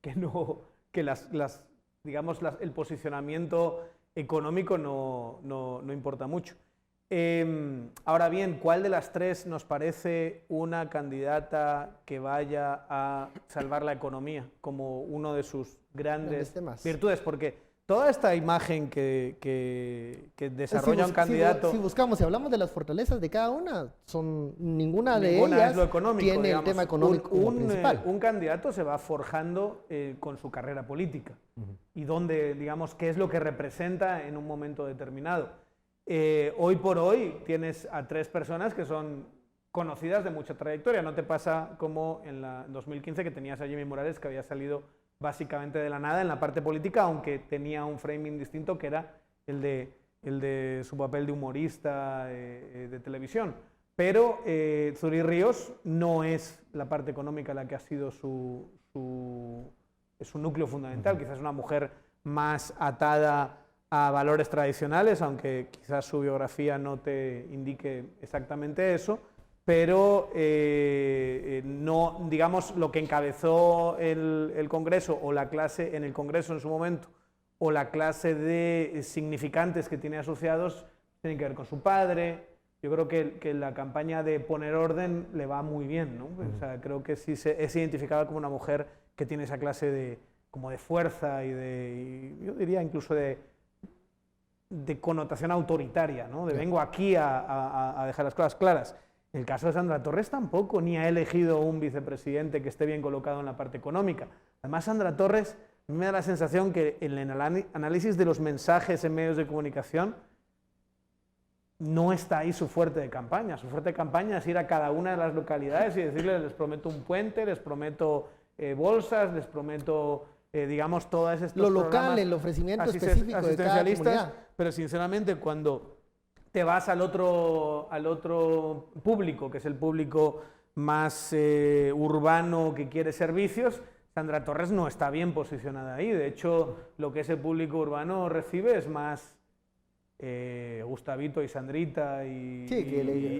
que el posicionamiento económico no importa mucho. Ahora bien, ¿cuál de las 3 nos parece una candidata que vaya a salvar la economía como uno de sus grandes virtudes? Porque toda esta imagen que desarrolla un candidato... Si hablamos de las fortalezas de cada una, ninguna de ellas es lo económico, tiene el tema económico como principal. Un candidato se va forjando con su carrera política y qué es lo que representa en un momento determinado. Hoy por hoy tienes a 3 personas que son conocidas de mucha trayectoria. No te pasa como en 2015 que tenías a Jimmy Morales, que había salido básicamente de la nada en la parte política, aunque tenía un framing distinto que era el de su papel de humorista de televisión. Pero Suri Ríos no es la parte económica la que ha sido su núcleo fundamental. Quizás una mujer más atada a valores tradicionales, aunque quizás su biografía no te indique exactamente eso, pero no, digamos, lo que encabezó el Congreso o la clase en el Congreso en su momento, o la clase de significantes que tiene asociados, tienen que ver con su padre. Yo creo que la campaña de poner orden le va muy bien, ¿no? O sea, creo que sí es identificada como una mujer que tiene esa clase de como de fuerza yo diría incluso de connotación autoritaria, ¿no? De vengo aquí a dejar las cosas claras. En el caso de Sandra Torres tampoco, ni ha elegido un vicepresidente que esté bien colocado en la parte económica. Además, Sandra Torres me da la sensación que en el análisis de los mensajes en medios de comunicación no está ahí su fuerte de campaña. Su fuerte de campaña es ir a cada una de las localidades y decirles, les prometo un puente, les prometo bolsas, les prometo, digamos, todas estas Lo local, el ofrecimiento específico de cada comunidad. Pero sinceramente, cuando te vas al otro público, que es el público más urbano que quiere servicios, Sandra Torres no está bien posicionada ahí. De hecho, lo que ese público urbano recibe es más Gustavito y Sandrita y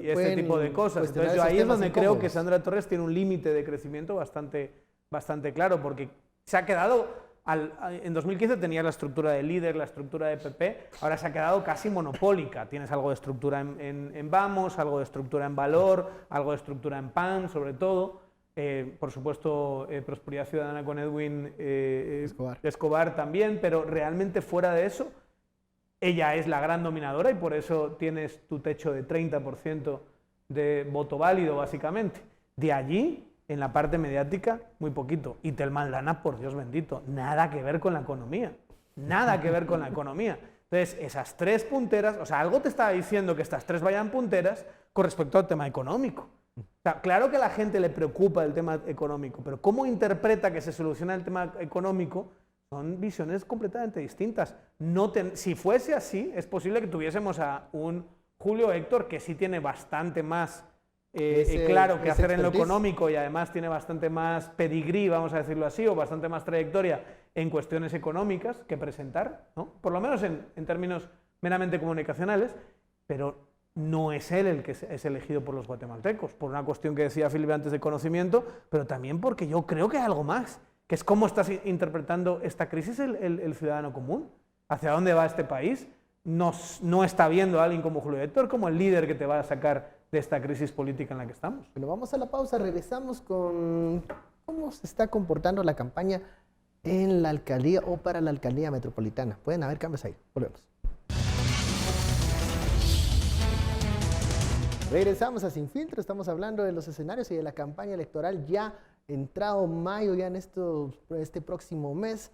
este tipo de cosas. Entonces, yo ahí es donde creo que Sandra Torres tiene un límite de crecimiento bastante claro, porque se ha quedado... En 2015 tenía la estructura de líder, la estructura de PP, ahora se ha quedado casi monopólica. Tienes algo de estructura en Vamos, algo de estructura en Valor, algo de estructura en PAN, sobre todo. Por supuesto, Prosperidad Ciudadana con Edwin Escobar también, pero realmente fuera de eso, ella es la gran dominadora y por eso tienes tu techo de 30% de voto válido, básicamente. De allí... En la parte mediática, muy poquito. Y Thelma Aldana, por Dios bendito, nada que ver con la economía. Nada que ver con la economía. Entonces, esas tres punteras, o sea, algo te está diciendo que estas tres vayan punteras con respecto al tema económico. O sea, claro que a la gente le preocupa el tema económico, pero cómo interpreta que se soluciona el tema económico son visiones completamente distintas. Si fuese así, es posible que tuviésemos a un Julio Héctor que sí tiene bastante más... claro que hacer en lo económico y además tiene bastante más pedigrí, vamos a decirlo así, o bastante más trayectoria en cuestiones económicas que presentar, ¿no? Por lo menos en términos meramente comunicacionales, pero no es él el que es elegido por los guatemaltecos, por una cuestión que decía Felipe antes de conocimiento, pero también porque yo creo que hay algo más, que es cómo estás interpretando esta crisis el ciudadano común, hacia dónde va este país. No está viendo a alguien como Julio Héctor como el líder que te va a sacar de esta crisis política en la que estamos. Bueno, vamos a la pausa, regresamos con cómo se está comportando la campaña en la alcaldía o para la alcaldía metropolitana. Pueden haber cambios ahí. Volvemos. Regresamos a Sin Filtro, estamos hablando de los escenarios y de la campaña electoral ya entrado mayo, ya en este próximo mes,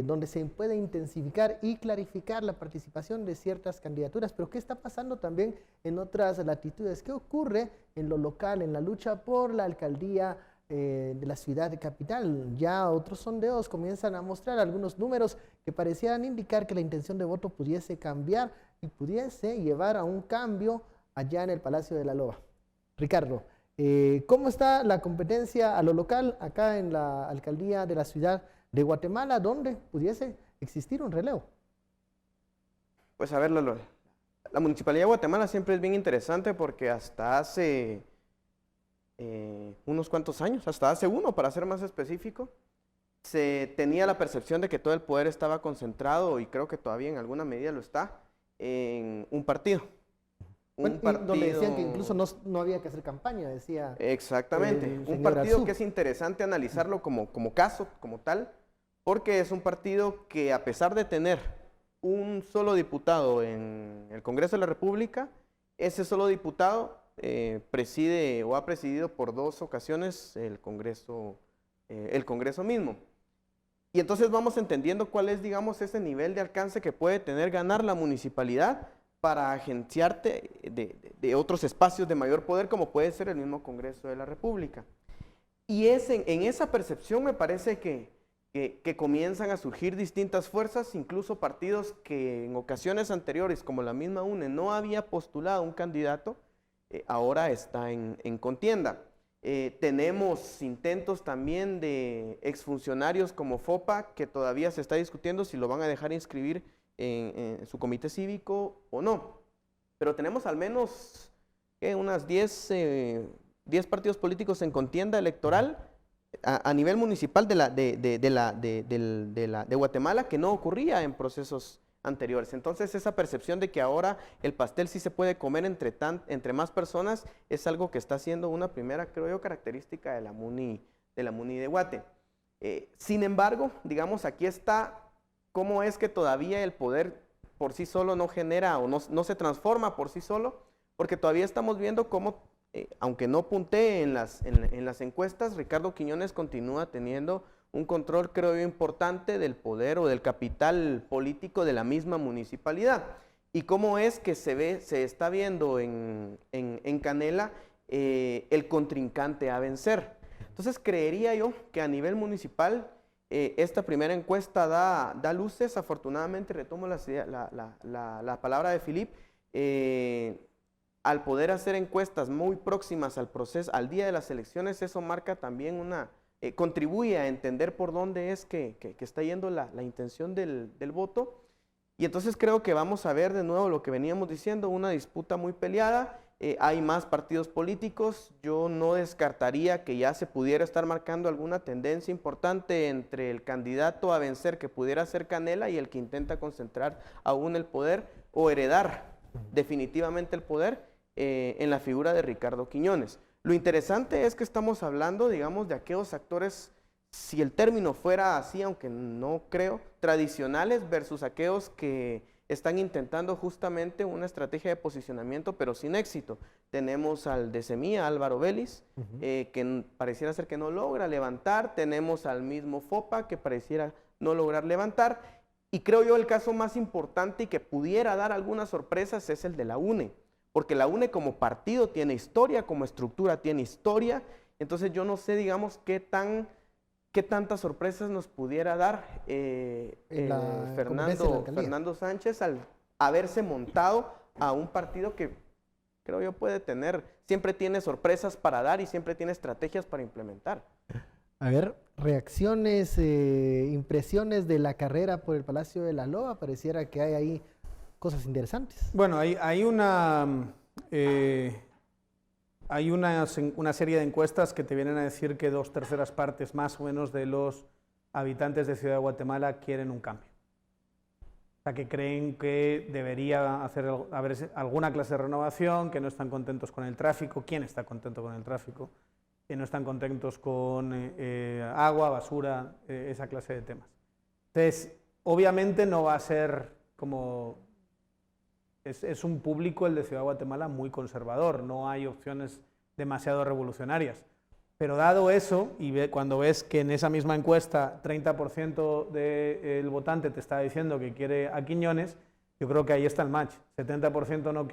donde se puede intensificar y clarificar la participación de ciertas candidaturas. Pero ¿qué está pasando también en otras latitudes? ¿Qué ocurre en lo local, en la lucha por la alcaldía de la ciudad capital? Ya otros sondeos comienzan a mostrar algunos números que parecían indicar que la intención de voto pudiese cambiar y pudiese llevar a un cambio allá en el Palacio de la Loba. Ricardo, ¿cómo está la competencia a lo local acá en la alcaldía de la ciudad de Guatemala, donde pudiese existir un relevo? Pues a ver, la Municipalidad de Guatemala siempre es bien interesante porque hasta hace unos cuantos años, hasta hace uno para ser más específico, se tenía la percepción de que todo el poder estaba concentrado, y creo que todavía en alguna medida lo está, en un partido. Donde decían que incluso no había que hacer campaña, decía. Exactamente, un partido que es interesante analizarlo como caso, como tal, porque es un partido que, a pesar de tener un solo diputado en el Congreso de la República, ese solo diputado preside o ha presidido por 2 ocasiones el Congreso mismo. Y entonces vamos entendiendo cuál es, digamos, ese nivel de alcance que puede tener ganar la municipalidad para agenciarte de otros espacios de mayor poder, como puede ser el mismo Congreso de la República. Y en esa percepción me parece que comienzan a surgir distintas fuerzas, incluso partidos que en ocasiones anteriores, como la misma UNE, no había postulado un candidato, ahora está en contienda. Tenemos intentos también de exfuncionarios como FOPA, que todavía se está discutiendo si lo van a dejar inscribir en su comité cívico o no. Pero tenemos al menos unas 10 partidos políticos en contienda electoral a nivel municipal de Guatemala, que no ocurría en procesos anteriores. Entonces, esa percepción de que ahora el pastel sí se puede comer entre más personas es algo que está siendo una primera, creo yo, característica de la MUNI de Guate. Sin embargo, digamos, aquí está cómo es que todavía el poder por sí solo no genera o no se transforma por sí solo, porque todavía estamos viendo cómo, aunque no puntee en las encuestas, Ricardo Quiñones continúa teniendo un control, creo yo, importante del poder o del capital político de la misma municipalidad. Y cómo es que se está viendo en Canela el contrincante a vencer. Entonces creería yo que a nivel municipal esta primera encuesta da luces. Afortunadamente, retomo la palabra de Philippe, al poder hacer encuestas muy próximas al proceso, al día de las elecciones, eso marca también contribuye a entender por dónde es que está yendo la intención del voto. Y entonces creo que vamos a ver de nuevo lo que veníamos diciendo, una disputa muy peleada. Hay más partidos políticos. Yo no descartaría que ya se pudiera estar marcando alguna tendencia importante entre el candidato a vencer, que pudiera ser Canela, y el que intenta concentrar aún el poder o heredar definitivamente el poder en la figura de Ricardo Quiñones. Lo interesante es que estamos hablando, digamos, de aquellos actores, si el término fuera así, aunque no creo, tradicionales versus aquellos que están intentando justamente una estrategia de posicionamiento, pero sin éxito. Tenemos al de Semilla, Álvaro Vélez, que pareciera ser que no logra levantar. Tenemos al mismo Fopa, que pareciera no lograr levantar. Y creo yo el caso más importante y que pudiera dar algunas sorpresas es el de la UNE, porque la UNE como partido tiene historia, como estructura tiene historia. Entonces yo no sé, digamos, qué tantas sorpresas nos pudiera dar Fernando Sánchez al haberse montado a un partido que creo yo siempre tiene sorpresas para dar y siempre tiene estrategias para implementar. A ver, reacciones, impresiones de la carrera por el Palacio de la Loa. Pareciera que hay ahí cosas interesantes. Bueno, hay una serie de encuestas que te vienen a decir que 2/3 partes más o menos de los habitantes de Ciudad de Guatemala quieren un cambio. O sea, que creen que debería haber alguna clase de renovación, que no están contentos con el tráfico. ¿Quién está contento con el tráfico? Que no están contentos con agua, basura, esa clase de temas. Entonces, obviamente no va a ser como... Es un público, el de Ciudad de Guatemala, muy conservador. No hay opciones demasiado revolucionarias. Pero dado eso, y cuando ves que en esa misma encuesta 30% del votante te está diciendo que quiere a Quiñones, yo creo que ahí está el match. 70% no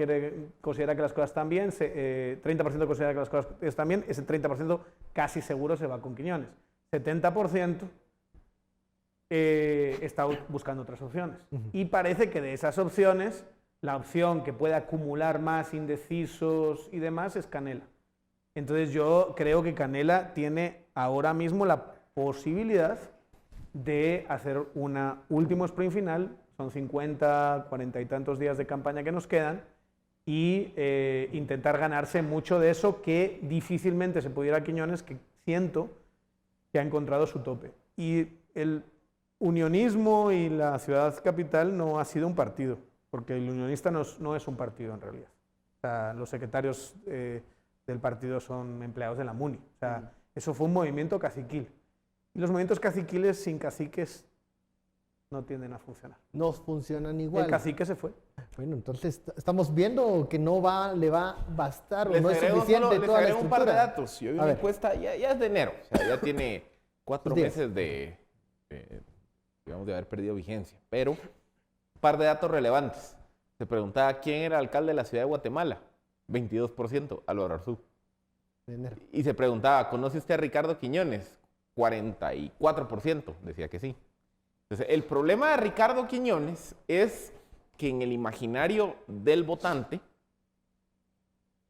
considera que las cosas están bien, 30% considera que las cosas están bien, ese 30% casi seguro se va con Quiñones. 70% está buscando otras opciones. Y parece que de esas opciones, la opción que puede acumular más indecisos y demás es Canela. Entonces yo creo que Canela tiene ahora mismo la posibilidad de hacer una último sprint final. Son 50, 40 y tantos días de campaña que nos quedan, y intentar ganarse mucho de eso que difícilmente se pudiera Quiñones, que siento que ha encontrado su tope. Y el unionismo y la ciudad capital no ha sido un partido, porque el unionista no es un partido en realidad. O sea, los secretarios del partido son empleados de la MUNI. O sea, eso fue un movimiento caciquil. Y los movimientos caciquiles sin caciques no tienden a funcionar. No funcionan igual. El cacique se fue. Bueno, entonces estamos viendo que le va a bastar o no es Les suficiente toda la agrego un par de estructura. datos. Yo vi una encuesta, ya es de enero, o sea, ya tiene 4 meses de haber perdido vigencia. Pero, un par de datos relevantes. Se preguntaba quién era alcalde de la ciudad de Guatemala. 22%, Álvaro Arzú. Y se preguntaba, ¿conoce usted a Ricardo Quiñones? 44% decía que sí. Entonces, el problema de Ricardo Quiñones es que en el imaginario del votante,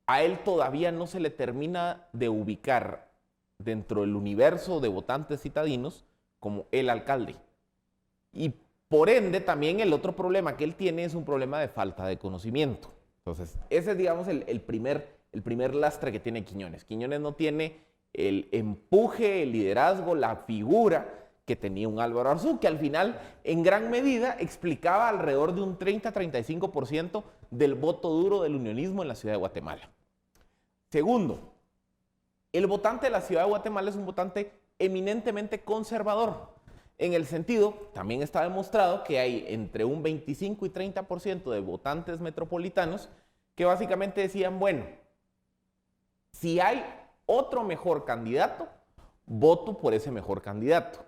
a él todavía no se le termina de ubicar dentro del universo de votantes citadinos como el alcalde. Y por ende, también el otro problema que él tiene es un problema de falta de conocimiento. Entonces, ese es, digamos, el primer lastre que tiene Quiñones. Quiñones no tiene el empuje, el liderazgo, la figura que tenía un Álvaro Arzú, que al final, en gran medida, explicaba alrededor de un 30-35% del voto duro del unionismo en la ciudad de Guatemala. Segundo, el votante de la ciudad de Guatemala es un votante eminentemente conservador. En el sentido, también está demostrado que hay entre un 25 y 30% de votantes metropolitanos que básicamente decían, bueno, si hay otro mejor candidato, voto por ese mejor candidato.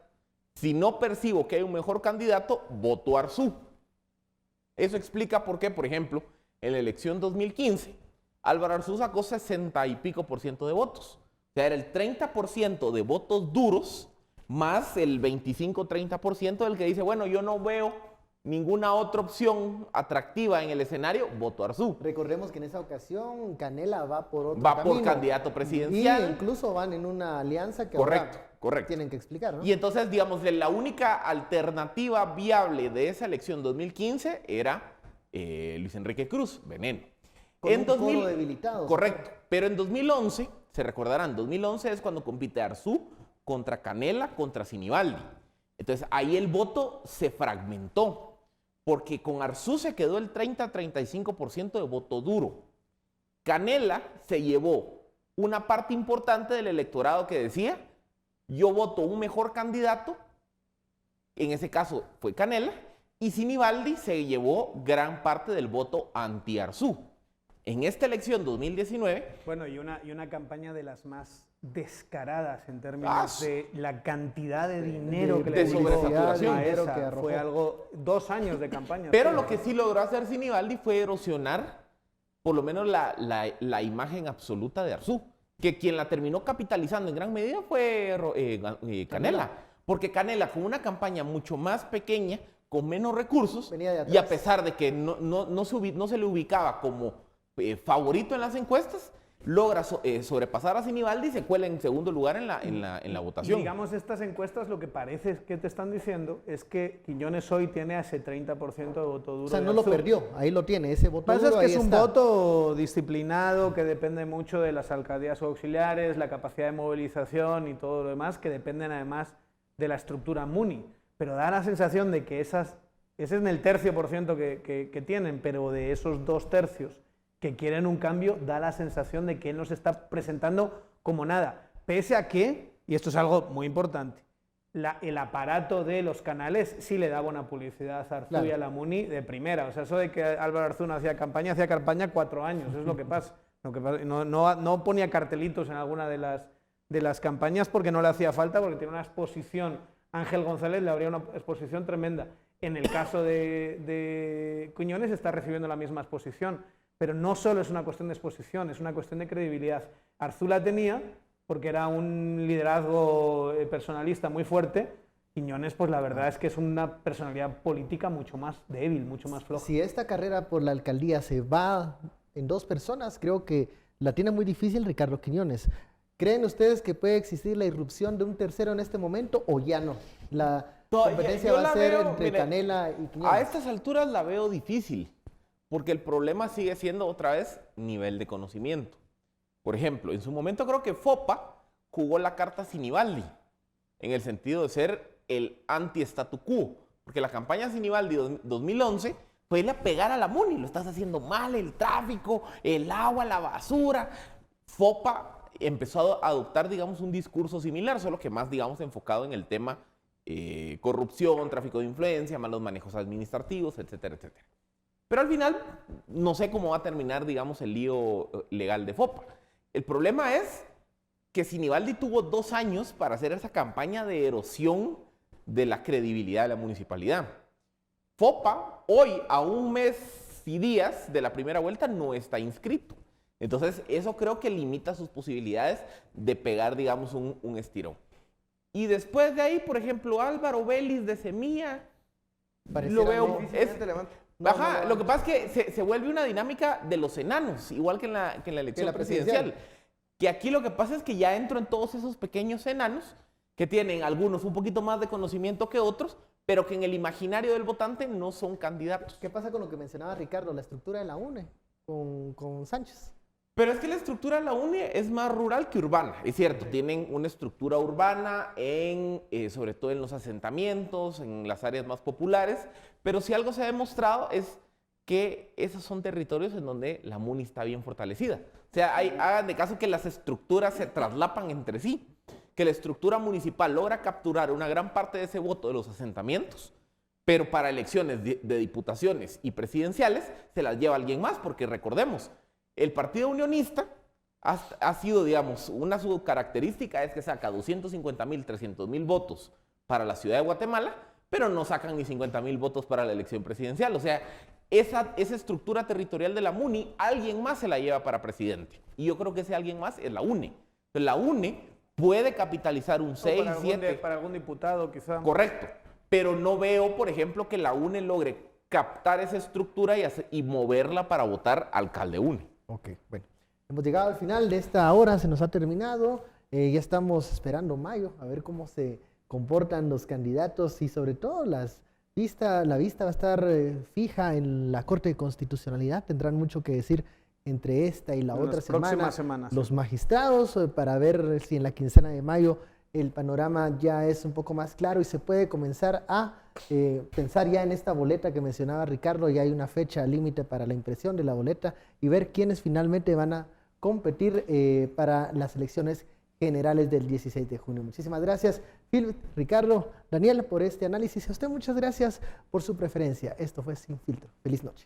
Si no percibo que hay un mejor candidato, voto Arzú. Eso explica por qué, por ejemplo, en la elección 2015, Álvaro Arzú sacó 60 y pico % de votos. O sea, era el 30% de votos duros más el 25-30% del que dice, bueno, yo no veo ninguna otra opción atractiva en el escenario, voto Arzú. Recordemos que en esa ocasión Canela va por otro Va camino. por candidato presidencial. Y incluso van en una alianza que Correcto, ahora correcto. tienen que explicar, ¿no? Y entonces, digamos, la única alternativa viable de esa elección 2015 era Luis Enrique Cruz, Veneno. Con un coro debilitado. Correcto. Pero en 2011, se recordarán, 2011 es cuando compite Arzú contra Canela, contra Sinibaldi. Entonces, ahí el voto se fragmentó, porque con Arzú se quedó el 30-35% de voto duro. Canela se llevó una parte importante del electorado que decía, yo voto un mejor candidato, en ese caso fue Canela, y Sinibaldi se llevó gran parte del voto anti-Arzú. En esta elección 2019... Bueno, y una campaña de las más descaradas en términos de la cantidad de dinero que de le sobresaturación. a esa. que arrojó. Fue algo, 2 años de campaña. Pero lo que sí logró hacer Sinibaldi fue erosionar por lo menos la imagen absoluta de Arzú, que quien la terminó capitalizando en gran medida fue Canela. Porque Canela, con una campaña mucho más pequeña, con menos recursos, Venía de atrás. y a pesar de que no se le ubicaba como favorito en las encuestas, logra sobrepasar a Sinibaldi y se cuela en segundo lugar en la votación. Y digamos, estas encuestas lo que parece que te están diciendo es que Quiñones hoy tiene ese 30% de voto duro. O sea, de no lo Arzú. perdió, ahí lo tiene, ese voto Pasa es duro que ahí es un está. voto disciplinado que depende mucho de las alcaldías auxiliares, la capacidad de movilización y todo lo demás, que dependen además de la estructura MUNI. Pero da la sensación de que ese es en el 1/3% que tienen, pero de esos 2/3 que quieren un cambio, da la sensación de que él nos está presentando como nada. Pese a que, y esto es algo muy importante, el aparato de los canales sí le da buena publicidad a Arzú Claro. y a la MUNI de primera. O sea, eso de que Álvaro Arzú no hacía campaña 4 años, es lo que pasa. No ponía cartelitos en alguna de las campañas porque no le hacía falta, porque tiene una exposición. Ángel González le habría una exposición tremenda. En el caso de Quiñones está recibiendo la misma exposición. Pero no solo es una cuestión de exposición, es una cuestión de credibilidad. Arzú la tenía porque era un liderazgo personalista muy fuerte. Quiñones, pues la verdad es que es una personalidad política mucho más débil, mucho más floja. Si esta carrera por la alcaldía se va en 2 personas, creo que la tiene muy difícil Ricardo Quiñones. ¿Creen ustedes que puede existir la irrupción de un tercero en este momento o ya no? La competencia yo va la a ser veo, entre mire, Canela y Quiñones. A estas alturas la veo difícil, porque el problema sigue siendo otra vez nivel de conocimiento. Por ejemplo, en su momento creo que Fopa jugó la carta Sinibaldi, en el sentido de ser el anti-statu quo, porque la campaña Sinibaldi 2011 fue irle a pegar a la MUNI, lo estás haciendo mal, el tráfico, el agua, la basura. Fopa empezó a adoptar, digamos, un discurso similar, solo que más, digamos, enfocado en el tema corrupción, tráfico de influencia, malos manejos administrativos, etcétera, etcétera. Pero al final, no sé cómo va a terminar, digamos, el lío legal de Fopa. El problema es que Sinibaldi tuvo 2 años para hacer esa campaña de erosión de la credibilidad de la municipalidad. Fopa, hoy, a 1 mes y días de la primera vuelta, no está inscrito. Entonces, eso creo que limita sus posibilidades de pegar, digamos, un estirón. Y después de ahí, por ejemplo, Álvaro Vélez de Semilla, Pareciera lo veo... no. Difícilmente levanta. Ajá, lo que pasa es que se vuelve una dinámica de los enanos, igual que en la elección la presidencial. presidencial. Que aquí lo que pasa es que ya entro en todos esos pequeños enanos, que tienen algunos un poquito más de conocimiento que otros, pero que en el imaginario del votante no son candidatos. ¿Qué pasa con lo que mencionaba Ricardo, la estructura de la UNE con Sánchez? Pero es que la estructura de la UNE es más rural que urbana, es cierto, tienen una estructura urbana sobre todo en los asentamientos, en las áreas más populares, pero si algo se ha demostrado es que esos son territorios en donde la MUNI está bien fortalecida. O sea, hagan de caso que las estructuras se traslapan entre sí, que la estructura municipal logra capturar una gran parte de ese voto de los asentamientos, pero para elecciones de diputaciones y presidenciales se las lleva alguien más, porque recordemos, el Partido Unionista ha sido, digamos, una su característica es que saca 250,000, 300,000 votos para la ciudad de Guatemala, pero no sacan ni 50,000 votos para la elección presidencial. O sea, esa estructura territorial de la MUNI, alguien más se la lleva para presidente. Y yo creo que ese alguien más es la UNE. Entonces, la UNE puede capitalizar un 6, 7... Para algún diputado, quizá. Correcto. Pero no veo, por ejemplo, que la UNE logre captar esa estructura y moverla para votar alcalde UNE. Ok, bueno. Hemos llegado al final de esta hora, se nos ha terminado. Ya estamos esperando mayo, a ver cómo se comportan los candidatos y sobre todo la vista va a estar fija en la Corte de Constitucionalidad. Tendrán mucho que decir entre esta y la otra semana los magistrados para ver si en la quincena de mayo el panorama ya es un poco más claro y se puede comenzar a pensar ya en esta boleta que mencionaba Ricardo. Ya hay una fecha límite para la impresión de la boleta y ver quiénes finalmente van a competir para las elecciones generales del 16 de junio. Muchísimas gracias, Phil, Ricardo, Daniel, por este análisis. A usted muchas gracias por su preferencia. Esto fue Sin Filtro. Feliz noche.